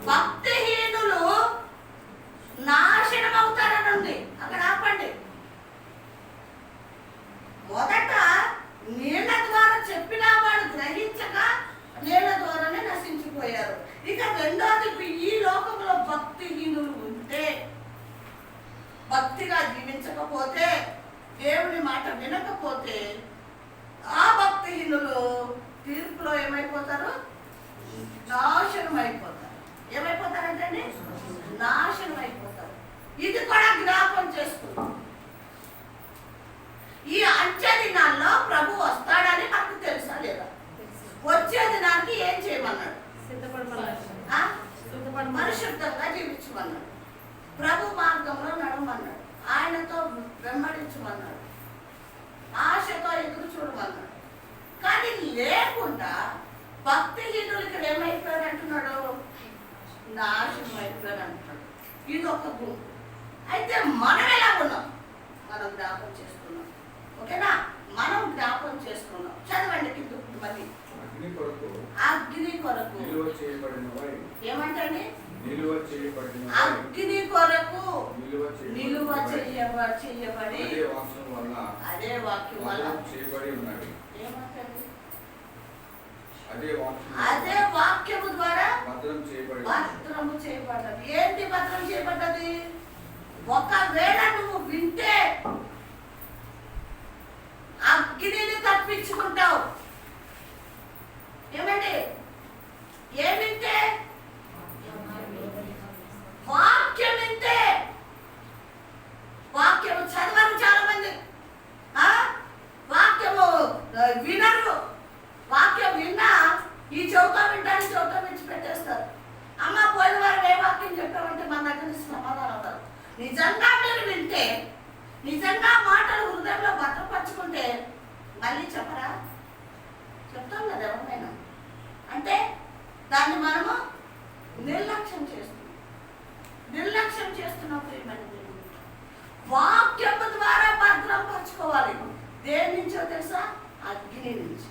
భక్తిహీనులు నాశనం అవుతారని ఉంది. అక్కడ ఆపండి. మొదట నీళ్ల ద్వారా చెప్పిన వాడు గ్రహించక నీళ్ల ద్వారానే నశించిపోయారు. ఇక రెండోది, ఈ లోకంలో భక్తిహీనులు ఉంటే, భక్తిగా జీవించకపోతే, దేవుని మాట వినకపోతే, ఆ భక్తిహీనులు తీర్పులో ఏమైపోతారు? నాశనం అయిపోతారు. ఏమైపోతారంటే నాశనం అయిపోతారు. ఇది కూడా జ్ఞాపకం చేసుకుంటాం. ఈ అంచె దినాల్లో ప్రభు వస్తాడని మనకు తెలుసా లేదా? వచ్చే దినానికి ఏం చేయమన్నాడు? పరిశుద్ధంగా జీవించమన్నాడు. ప్రభు మార్గంలో నడవమన్నాడు. ఆయనతో వెంబడించమన్నాడు. ఆశతో ఎదురు చూడమన్నాడు. కానీ లేకుండా భక్తిహీనులు ఇక్కడ ఏమైపోయాడు అంటున్నాడు? నాశనం అయిపోయాడు అంటున్నాడు. ఇది ఒక గుంపు. అయితే మనం ఎలా ఉన్నాం? మనం జ్ఞాపకం చేసుకున్నాం. ఓకేనా? మనం జ్ఞాపకం చేసుకున్నాం. చదవండి కింద మళ్ళీ. అగ్ని కొరకు అగ్ని కొరకు నిలువ చేయబడినవై. ఏమంటండి? నిలువ చేయబడినవై. అగ్ని కొరకు నిలువ చేయబడి అదే వాక్యం వల్ల చేయబడి ఉన్నవి. ఏమంటండి? అదే వాక్యము ద్వారా భద్రము చేయబడ్డది. ఏంటి భద్రం చేయబడ్డది? ఒకవేళ నువ్వు వింటే అగ్నిని తప్పించుకుంటావు. ఏమండి? ఏమింటే? వాక్యం వింటే. వాక్యము చదవరు చాలా మంది, వాక్యము వినరు. వాక్యం విన్నా ఈ చౌక వింటానికి చౌక విడిచిపెట్టేస్తారు. అమ్మ పోయిన వారు ఏ వాక్యం చెప్పామంటే మన దగ్గర నుంచి సమాధానం అవుతారు. నిజంగా మీరు వింటే, నిజంగా మాటలు హృదయంలో భద్రపరచుకుంటే మళ్ళీ చెప్పరా? చెప్తాం కదా ఎవరినైనా. అంటే దాన్ని మనము నిర్లక్ష్యం చేస్తున్నప్పుడు ఏమైంది? వాక్యము ద్వారా భద్రం పరచుకోవాలి. దేని నుంచో తెలుసా? అగ్ని నుంచి.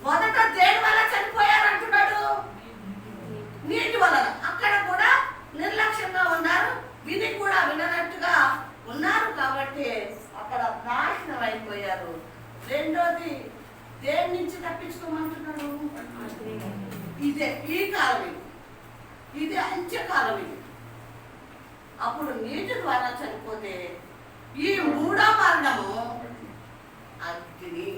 మొదట దేని వల్ల చనిపోయారు అంటున్నాడు? నీటి వలన. అక్కడ కూడా నిర్లక్ష్యంగా ఉన్నారు, విని కూడా విననట్టుగా ఉన్నారు కాబట్టి అక్కడ నాశనం అయిపోయారు. రెండోది దేని నుంచి తప్పించుకోమంటున్నాడు? ఇదే ఈ కాలం, ఇది అంత్యకాలం. ఇది అప్పుడు నీటి ద్వారా చనిపోతే ఈ మూడో మరణము అగ్ని.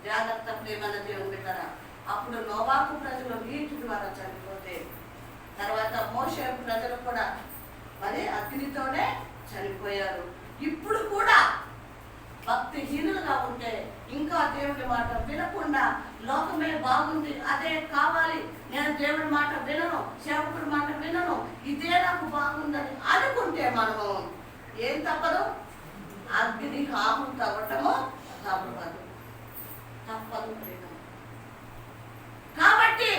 జాగ్రత్త ప్రేమల దేవుని బిడ్డరా. అప్పుడు నోవాహు ప్రజలు నీటి ద్వారా చనిపోతే, తర్వాత మోషే ప్రజలు కూడా మరి అగ్నితోనే చనిపోయారు. ఇప్పుడు కూడా భక్తిహీనులుగా ఉంటే, ఇంకా దేవుడి మాట వినకుండా లోకమే బాగుంది, అదే కావాలి, నేను దేవుడి మాట వినను, సేవకుడి మాట వినను, ఇదే నాకు బాగుందని అనుకుంటే మనము ఏం తప్పదు? అగ్ని హాము తవ్వటము తప్పదు. కాబట్టి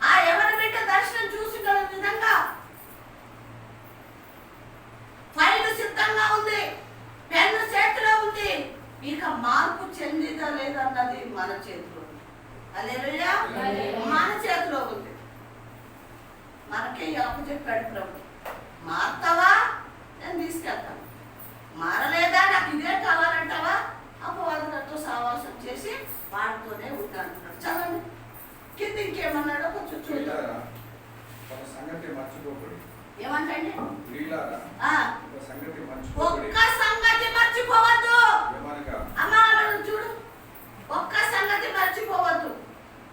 ఆ ఎవరి బిడ్డ దర్శనం చూసిన విధంగా ఫైల్ సిద్ధంగా ఉంది, పెన్ను చేతిలో ఉంది, ఇక మార్పు చెందిదా లేదన్నది మన చేతిలో ఉంది. హల్లెలూయా. మన చేతిలో ఉంది. మనకే అప్పు చెప్పాడు ప్రభు, మారుతావా? నేను తీసుకెళ్తాను. మారలేదా? నాకు ఇదే కావాలంటావా? అపవాదులతో సావాసం చేసి వాడితోనే ఉంటాంటున్నాడు. చదవండి కింద ఇంకేమన్నాడో కొంచెం చూడారా. ఏమంటండి? ఒక్క సంగతి మర్చిపోవద్దు. అమ్మా చూడు, ఒక్క సంగతి మర్చిపోవద్దు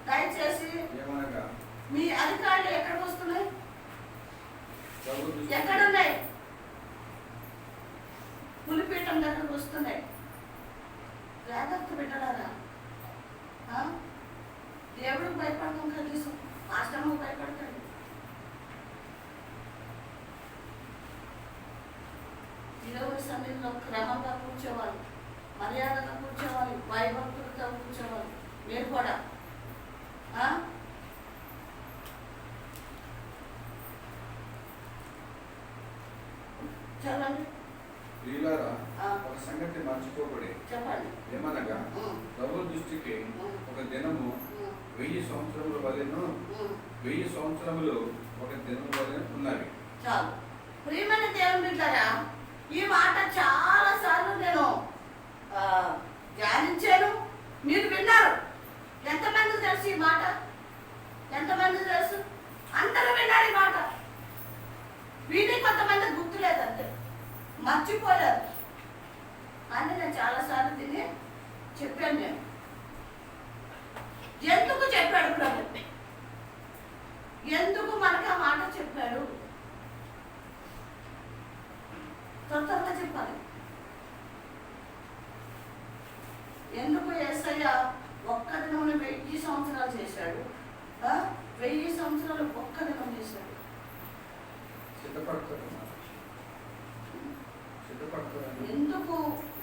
దయచేసి. మీ అధికారులు ఎక్కడికి వస్తున్నాయి? ఎక్కడున్నాయి? పులిపీఠం దగ్గరకు వస్తున్నాయి. జాగ్రత్త పెట్టడారా. దేవుడికి భయపడతాం కనీసం, ఆశ్రమం భయపడతాడు. దేవుడి సన్నిధిలో క్రమంగా కూర్చోవాలి, మర్యాదగా కూర్చోవాలి, భయభక్తులతో కూర్చోవాలి. మీరు కూడా చదవండి. ఒక సంగతి మర్చిపోబడి చెప్పండి. ఏమనగా ప్రభు దృష్టికి ఒక దినము 1000 సంవత్సరముల వలెను, 1000 సంవత్సరములు ఒక దినము వలె ఉన్నవి. చాలు. ప్రియమైన దేవుని బిడ్డలారా, ఈ మాట చాలా సార్లు నేను ధ్యానించాను, మీరు విన్నారు. ఎంతమంది తెలుసు ఈ మాట? ఎంతమంది తెలుసు? అందరూ విన్నారు ఈ మాట. విని కొంతమంది గుర్తులేదంటే మర్చిపోయారు అని నేను చాలాసార్లు తిని చెప్పాను. నేను ఎందుకు చెప్పాడు ప్రభు? ఎందుకు మనకు ఆ మాట చెప్పాడు? తొందరగా చెప్పాలి. ఎందుకు యేసయ్య ఒక్క దినం 1000 సంవత్సరాలు చేశాడు? 1000 సంవత్సరాలు ఒక్క దినం చేశాడు. ఎందుకు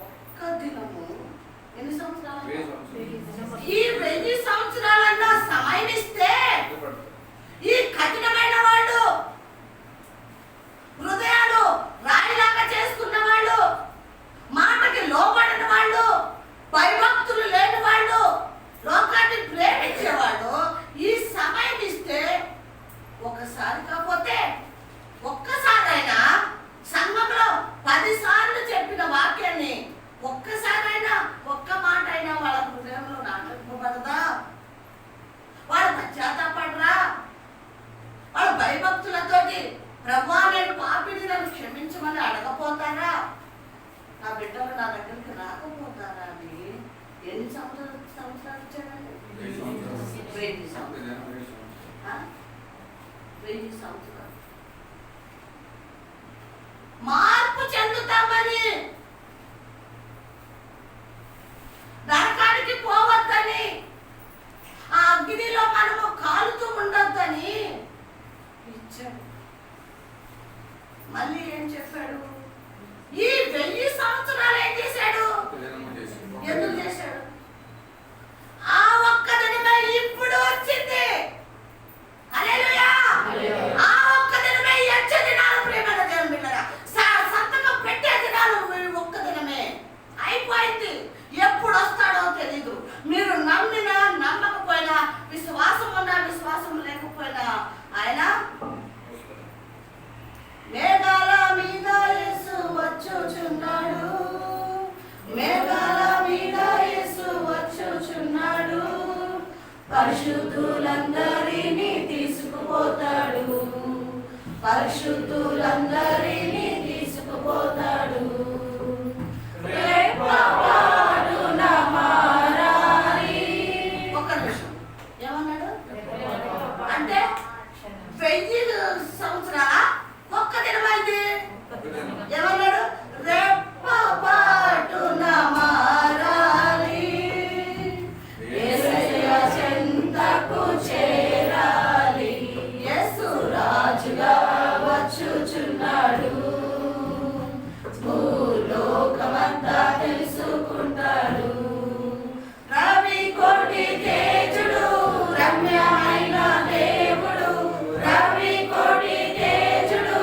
ఒక్క దినము? ఎన్ని సంవత్సరాలు? ఈ 1000 సంవత్సరాలన్నా సమయం ఇస్తే ఈ కఠినమైన వాళ్ళు హృదయాలు సంవత్సరాలు. 1000 సంవత్సరాలు మార్పు చెందుతామని, నరకానికి పోవద్దని, ఆ అగ్నిలో మనము కాలుతూ ఉండొద్దని ఇచ్చాడు. మళ్ళీ ఏం చెప్పాడు? ఈ 1000 సంవత్సరాలు ఏం చేశాడు? ఎందుకు చేశాడు? ఆ ఒక్క దినమే ఇప్పుడు వచ్చింది. హల్లెలూయా. ఆ ఒక్క దినమే వచ్చే దినాలు ప్రియమైన దేవుని బిడ్డలారా, సంతకం పెట్టే దినాలు ఒక్క దినమే అయిపోయింది. ఎప్పుడు వస్తాడో తెలీదు. మీరు నమ్మినా నమ్మకపోయినా, విశ్వాసం ఉన్నా విశ్వాసం లేకపోయినా ఆయన మేఘాల మీద యేసు వచ్చుచున్నాడు, మేఘాల మీద యేసు వచ్చుచున్నాడు, పరిశుద్ధులందరినీ తీసుకుపోతాడు, పరిశుద్ధులందరినీ తీసుకుపోతాడు. ఒక్క నిమిషం, ఏమన్నాడు? అంటే 1000 సంవత్సరాల ఒక్క దినమైంది. ఏమన్నాడు? రెప్పపాటున మారాలి, యేసయ్య చెంతకు చేరాలి, యేసు రాజుగా వచ్చుచున్నాడు, భూలోకమంతా తెలుసుకుంటాడు. రవి కోటి తేజుడు, రమ్యమైన దేవుడు, రవి కోటి తేజుడు,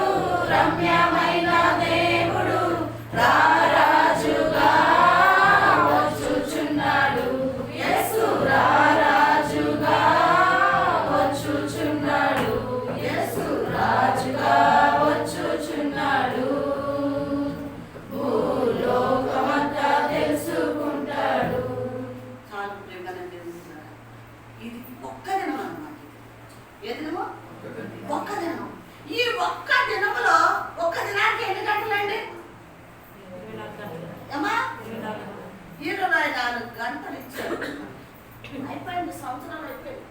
రమ్యమైన దేవుడు, రారాజుగా వచ్చుచున్నాడు, యేసు రారాజుగా వచ్చుచున్నాడు, యేసు రాజుగా వచ్చుచున్నాడు, భూలోకమంతా తెలుసుకుంటాడు. చాలు ప్రేమన దేవుడా, ఇది ఒక్క దినం అన్నమాట. ఏ దినము? ఒక్క దినం. ఈ ఒక్క దినములో ఒక్క దినానికి ఎన్ని గంటలండి? ఏమా? 24 గంటలు ఇచ్చారు. అయిపోయింది, సంవత్సరాలు అయిపోయింది.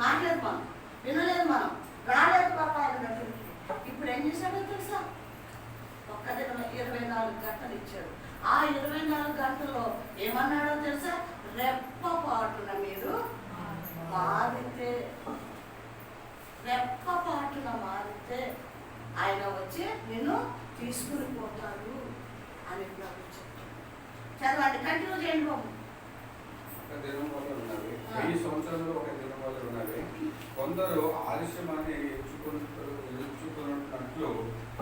మాట్లాడలేదు మనం, వినలేదు మనం, రాలేదు పాప ఆయన దగ్గరికి. ఇప్పుడు ఏం చేశాడో తెలుసా? ఒక్క దినం 24 గంటలు ఇచ్చాడు. ఆ 24 గంటల్లో ఏమన్నాడో తెలుసా? రెప్పపాటున మీరు మారితే, రెప్పపాటున మారితే ఆయన వచ్చి నిన్ను తీసుకుని పోతాడు అని ప్రభు చెప్తాడు. చదవండి, కంటిన్యూ చేయండి బాబు. ఒక దినం వల్ల ఉన్నవి 1000 సంవత్సరాలు ఒక దినం వల్ల ఉన్నవి. కొందరు ఆలస్యమని ఎంచుకున్నట్లు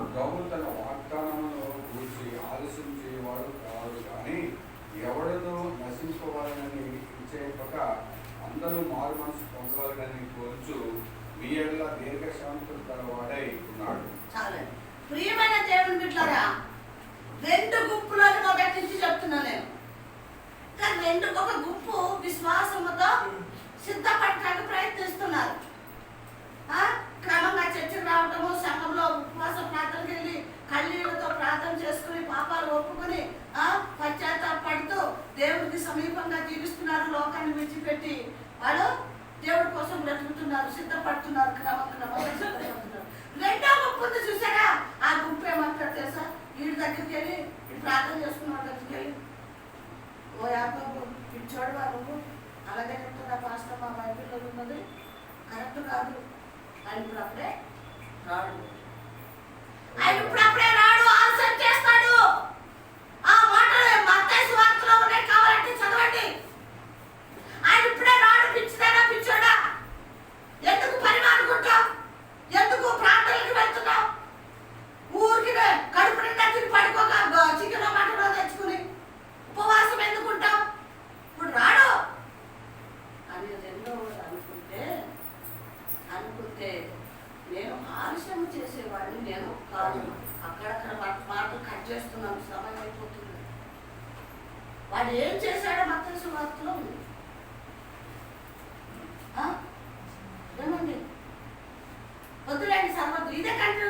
ప్రభువు తన వాగ్దానమును గురించి ఆలస్యం చేయవాడు కాదు, కానీ ఎవడనో నశించుకోవాలని ఇచ్చేయక అందరూ మారు మనసు పొందవాలని కోరుచు మీ ఎడల దీర్ఘశాంతులు గలవాడై ఉన్నాడు. చాలండి ప్రియమైన దేవుని బిడ్డలారా, 2 గుంపులను మొదటి నుంచి చెప్తున్నా నేను. కానీ ఒక గుంపు విశ్వాసముతో సిద్ధపడటానికి ప్రయత్నిస్తున్నారు. క్రమంగా చర్చకు రావటము, సంఘంలో ఉపవాస ప్రార్థనకి వెళ్ళి కళ్ళీళ్లతో ప్రార్థన చేసుకుని పాపాలు ఒప్పుకొని పశ్చాత్తాపడుతూ దేవుడికి సమీపంగా జీవిస్తున్నారు. లోకాన్ని విడిచిపెట్టి వాళ్ళు దేవుడి కోసం బ్రతుకుతున్నారు, సిద్ధపడుతున్నారు, క్రమంగా సిద్ధపడుతున్నారు. 2వ గుంపు చూసారా? ఆ గుంపు ఏమంటారు తెలుసా? వీడి దగ్గరికి వెళ్ళి ప్రార్థన చేసుకున్న వాళ్ళ దగ్గరికి వెళ్ళి, ఓ యాకోబు పిచ్చోడు నువ్వు అలాగే చెప్తున్నా పాస్టర్, మా బైబిల్లో ఉన్నది కరెక్ట్ కాదు. ఆయన ఇప్పుడు అప్పుడే రాడు, ఆయన ఇప్పుడు అప్పుడే రాడు, ఆలస్యం చేస్తాడు. ఆ మాటలు మత్తయి సువార్తలో ఉన్నాయి, కావాలంటే చదవండి. ఆయన ఇప్పుడే రాడు. పిచ్చిదేనా పిచ్చోడా? ఎందుకు పని మానుకుంటావు? ఎందుకు ప్రార్థనలకు వెళ్తున్నావు? ఊరికి కడుపు నిండా తిని పడుకోక చికెన్ మటన్ తెచ్చుకుని ఉపవాసం ఎందుకుంటావు? ఇప్పుడు రాడు అని అనుకుంటే నేను ఆలస్యం చేసేవాడిని నేను కాదు. అక్కడక్కడ మాటలు కట్ చేస్తున్నాను, సమయం అయిపోతుంది. వాడు ఏం చేశాడో మత్తయి సువార్తలో ఉంది. ఏమండి వద్దులేండి, సర్వద్దు, ఇదే కంటిన్యూ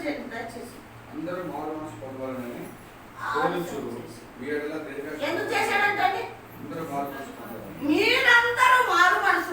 చేయండి దయచేసి. అందరూ మారు మనసు పొందవాలని ఎందుకు చేశాడంటే అందరూ మారు మనసు పొందాలి. మీరందరూ మారు మనసు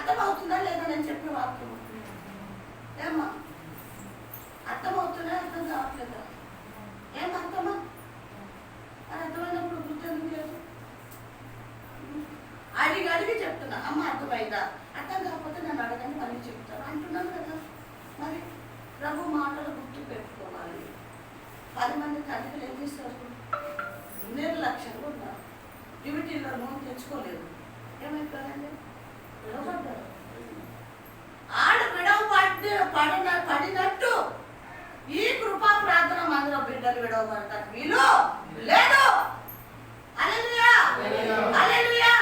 అర్థమవుతుందా లేదా నేను చెప్పే వాక్యం? ఏమ్మా అర్థమవుతుందా అర్థం కావట్లేదా? ఏం అర్థమా? అది అర్థమైనప్పుడు గుర్తెందుకు లేదు? అడిగి అడిగి చెప్తున్నా, అమ్మ అర్థమైందా? అర్థం కాకపోతే నన్ను అడగండి మళ్ళీ చెప్తాను అంటున్నాను కదా. మరి ప్రభు మాటలు గుర్తు పెట్టుకోవాలి. 10 మంది తండ్రులు ఏం చేస్తారు? నిర్లక్ష్యంగా ఉన్నారు. డ్యూటీలో నూనె తెచ్చుకోలేదు. ఏమైపోయారండి? విడవబడ్డారు. ఆడు పడినట్టు ఈ కృపా ప్రార్థన మందిలో బిడ్డలు విడవబడతారు వీలు లేదు. హల్లెలూయా హల్లెలూయా.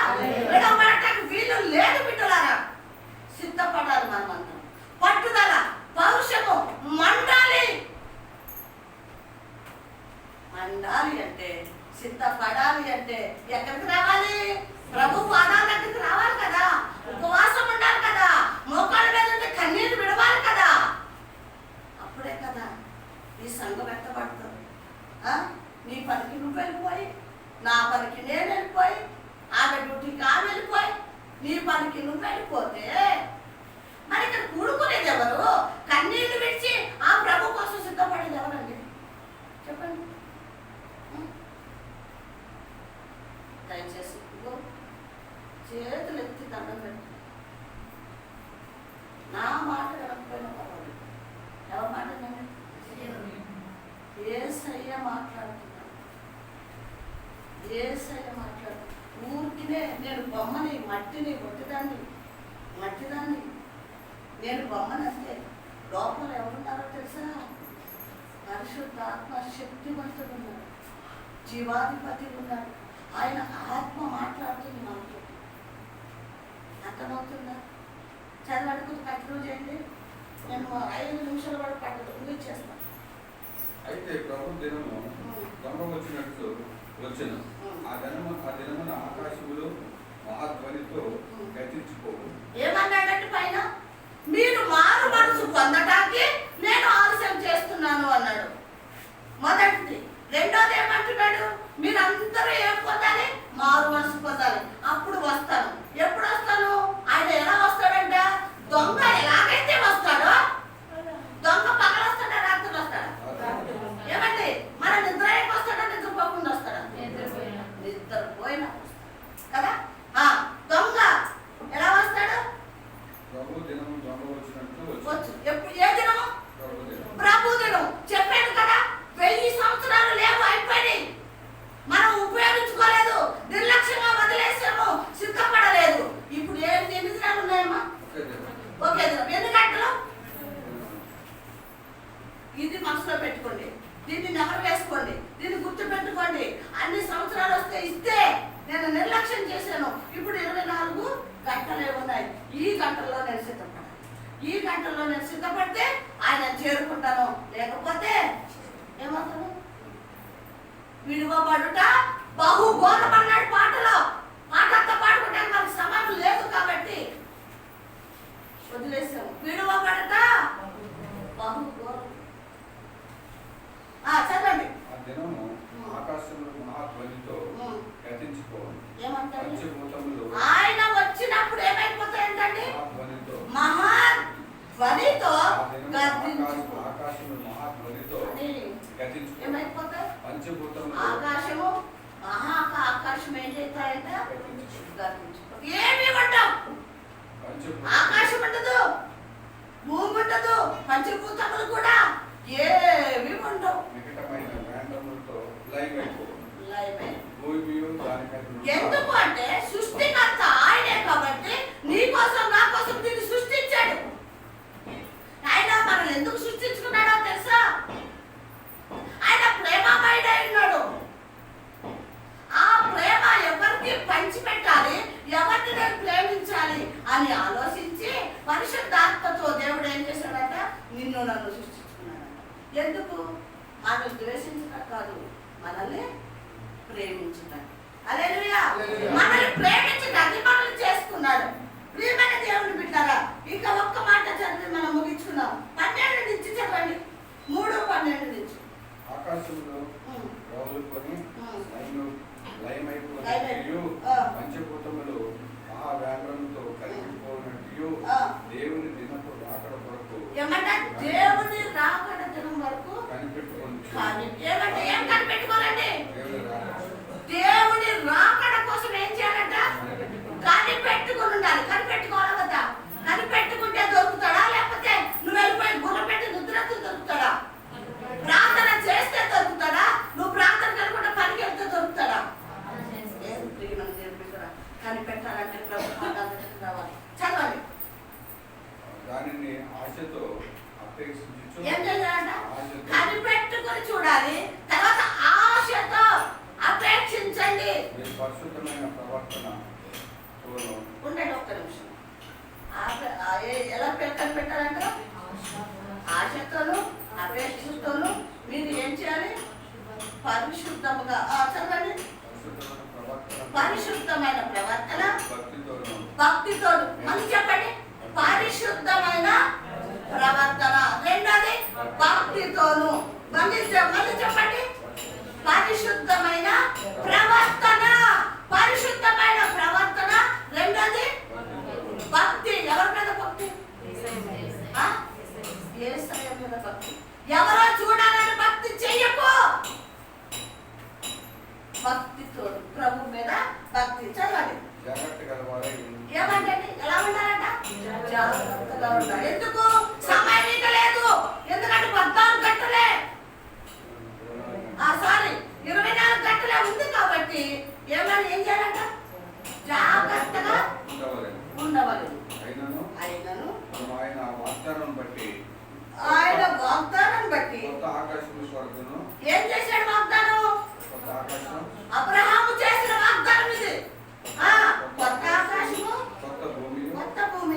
విడవబడటానికి వీలు లేదు బిడ్డలారా. సిద్ధపడాలి మనమంతా. పట్టుదల పౌరుషము మండాలి. మండాలి అంటే సిద్ధపడాలి అంటే ఎక్కడికి రావాలి? ప్రభు పాదాల దగ్గరికి రావాలి కదా. ఉపవాసం ఉండాలి కదా. మోకాళ్ళ మీద ఉంటే కన్నీరు విడవాలి కదా. అప్పుడే కదా ఈ సంఘం ఎత్తబడుతుంది. నీ పనికి నువ్వు వెళ్ళిపోయి, నా పనికి నేను వెళ్ళిపోయి, ఆమె డ్యూటీకి ఆమె వెళ్ళిపోయి, నీ పనికి నువ్వు వెళ్ళిపోతే మరి ఇక్కడ కూడుకునేది ఎవరు? కన్నీళ్లు విడిచి ఆ ప్రభు కోసం సిద్ధపడేది ఎవరండి? చెప్పండి. దయచేసి చేతులు ఎత్తి దండం పెట్టు. నా మాట వినకపోయినా పర్వాలేదు. ఎవరి మాట? యేసయ్య మాట్లాడుతున్నాను. యేసయ్య మాట్లాడుతున్నాను. ఊరికినే నేను బొమ్మని, మట్టిని, మట్టిదాన్ని నేను బొమ్మని అంతే. లోపల ఎవరున్నారో తెలుసా? పరిశుద్ధాత్మ శక్తివంతుడు ఉన్నాడు, జీవాధిపతి ఉన్నాడు. ఆయన ఆత్మ మాట్లాడుతుంది మనతో. అర్థమవుతుందా? చదవడానికి కంటిన్యూ చేయండి. నేను 5 నిమిషాలు కూడా పట్టదు, ముగిచ్చేస్తాను. అయితే ప్రభు దినము దొంగ వచ్చినట్టు వచ్చును. ఆ దినమున ఆకాశములు మహాధ్వనితో గతించిపోవు. ఏమన్నాడంటే పైన? మీరు మారు మనసు పొందటానికి నేను ఆలస్యం చేస్తున్నాను అన్నాడు. మొదటిది. రెండోది ఏమంటున్నాడు? మీరందరూ ఏం పొందాలి? మారు మనసు పొందాలి. అప్పుడు వస్తాను. ఎప్పుడు వస్తాను? ఆయన ఎలా వస్తాడంట? దొంగ ఎలాగైతే వస్తాడో, దొంగ పగలు వస్తాడా రాత్రులు వస్తాడా? ఏమండి? మన నిద్ర ఏం వస్తాడా? నిద్రపోకుండా వస్తాడా? నిద్రపోయినా కదా. దొంగ ఎలా వస్తాడు? వచ్చు. ఎప్పుడు? ఏ దినము? ప్రభు దినం. చెప్పాను కదా, 1000 సంవత్సరాలు లేవు, అయిపోయినాయి. మనం ఉపయోగించుకోలేదు, నిర్లక్ష్యంగా వదిలేసాము, సిద్ధపడలేదు. ఇప్పుడు ఎన్ని దినాలు ఉన్నాయమ్మా? ఒకే దినం. ఎన్ని గంటలు? ఇది మనసులో పెట్టుకోండి. దీన్ని నెమరు వేసుకోండి. దీన్ని గుర్తు పెట్టుకోండి. అన్ని సంవత్సరాలు వస్తే ఇస్తే నేను నిర్లక్ష్యం చేశాను. ఇప్పుడు 24 గంటలే ఉన్నాయి. ఈ గంటల్లో నేను సిద్ధపడాలి. ఈ గంటల్లో నేను సిద్ధపడితే ఆయన చేరుకుంటాను. లేకపోతే ఏమవుతాను? విడువబడుట బహుఘోరమన్నాడు పాటలో. పాటంతా పాడుకుంటానికి మనకు సమయం లేదు కాబట్టి వదిలేసాము. విడువబడుట బహుఘోరం. చదవండి. ఆ దినము ఆకాశంలో మహాధ్వనితో గతించిపోవాలి. ఏమంటారు? ఆయన వచ్చినప్పుడు ఏమైపోతాయంటండి? మహాధ్వనితో ఆకాశంలో మహాధ్వనితో ఏమైపోతాయి? పంచభూతములు ఆకాశము ఆకాశం ఏం చేస్తాయంట? ఏమి ఉండవు. ఆకాశం ఉండదు, భూమి ఉండదు, పంచభూతములు కూడా ఏమి ఉండవు. ఎందుకు అంటే సృష్టికర్త ఆయనే కాబట్టి నీ కోసం నా కోసం దీన్ని సృష్టించాడు. ఆయన మనల్ని ఎందుకు సృష్టించుకున్నాడో తెలుసా? ఆయన ప్రేమమయుడై ఉన్నాడు. ఆ ప్రేమ ఎవరికి పంచిపెట్టాలి, ఎవరిని నేను ప్రేమించాలి అని ఆలోచించి పరిశుద్ధాత్మతో దేవుడు ఏం చేశాడంట? నిన్ను నన్ను సృష్టించుకున్నాడంట. ఎందుకు? మనం ద్వేషించడం కాదు, మనల్ని ప్రేమించడం. హల్లెలూయా. మనల్ని ప్రేమించడానికి మనల్ని చేసుకున్నాడు. ప్రియమైన దేవుని బిడ్డలారా, ఇంకా ఒక్క మాట చదివి మనం ముగించుకున్నాం. 12 నుంచి చదవండి. 3:12 నుంచి. ఆకాశంలో రావులుకొని లయమైపోయినట్టు పంచభూతములు మహావ్యాఘ్రముతో కలిగిపోయినట్టు అపేక్షించుచు ఏం చేయాలంట? ఆశతో కనిపెట్టుకొని చూడాలి, తర్వాత ఆశతో అపేక్షించండి. మీ పరిశుద్ధమైన ప్రవర్తన ఉండండి ఒక్క నిమిషం. ఎలా కనిపెట్టాలంట? ఆశతోను అపేక్షతోను మీరు ఏం చేయాలి? పరిశుద్ధముగా చదవండి. పరిశుద్ధమైన ప్రవర్తన భక్తితోను. మళ్ళీ చెప్పండి. పరిశుద్ధమైన ప్రవర్తన. రెండోది భక్తితోను. మళ్ళీ చెప్పండి. పరిశుద్ధమైన ప్రవర్తన. పరిశుద్ధమైన ప్రవర్తన. రెండోది భక్తి. ఎవరి మీద భక్తి? యేసయ్య మీద భక్తి. ఎవరో చూడాలని భక్తి చెయ్యకు. భక్తితో ప్రభు మీద భక్తి. చదవండి. ఏమంటే ఎలా ఉండాలంట? జాగ్రత్తగా ఉండాలి. ఎందుకు? సమయం ఇంకా లేదు. ఎందుకంటే 14 గంటలే 24 గంటలే ఉంది కాబట్టి ఏం చేయాలంట? జాగ్రత్తగా ఉండవాలి. అయినను ఆయన వాగ్దానం బట్టి ఏం చేశాడు? వాగ్దానం అబ్రహాము చేసిన వాగ్దానం ఇది. కొత్త ఆకాశము కొత్త భూమి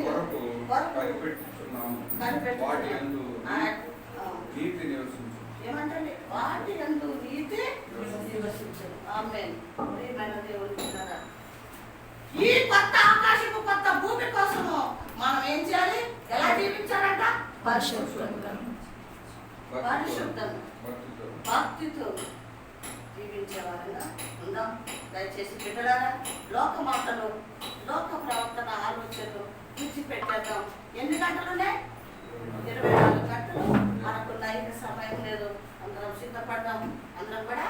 ఏమంటే వాటి యందు నీతి నివసించు. ఆమేన్. ప్రియమైన దేవుని బిడ్డలారా, ఈ కొత్త ఆకాశము కొత్త భూమి కోసము మనం ఏం చేయాలి? ఎలా జీవించాలంట? పరిశుద్ధంగా భక్తితో జీవించే వారంగా ఉందాం. దయచేసి బిడ్డలారా, లోక మాటలు లోక ప్రవర్తన ఆలోచనలు విడిచిపెట్టేద్దాం. ఎన్ని గంటలు ఉన్నాయి? 24 గంటలు మనకు నైట్ సమయం లేదు. అందరం సిద్ధపడ్డాం. అందరం కూడా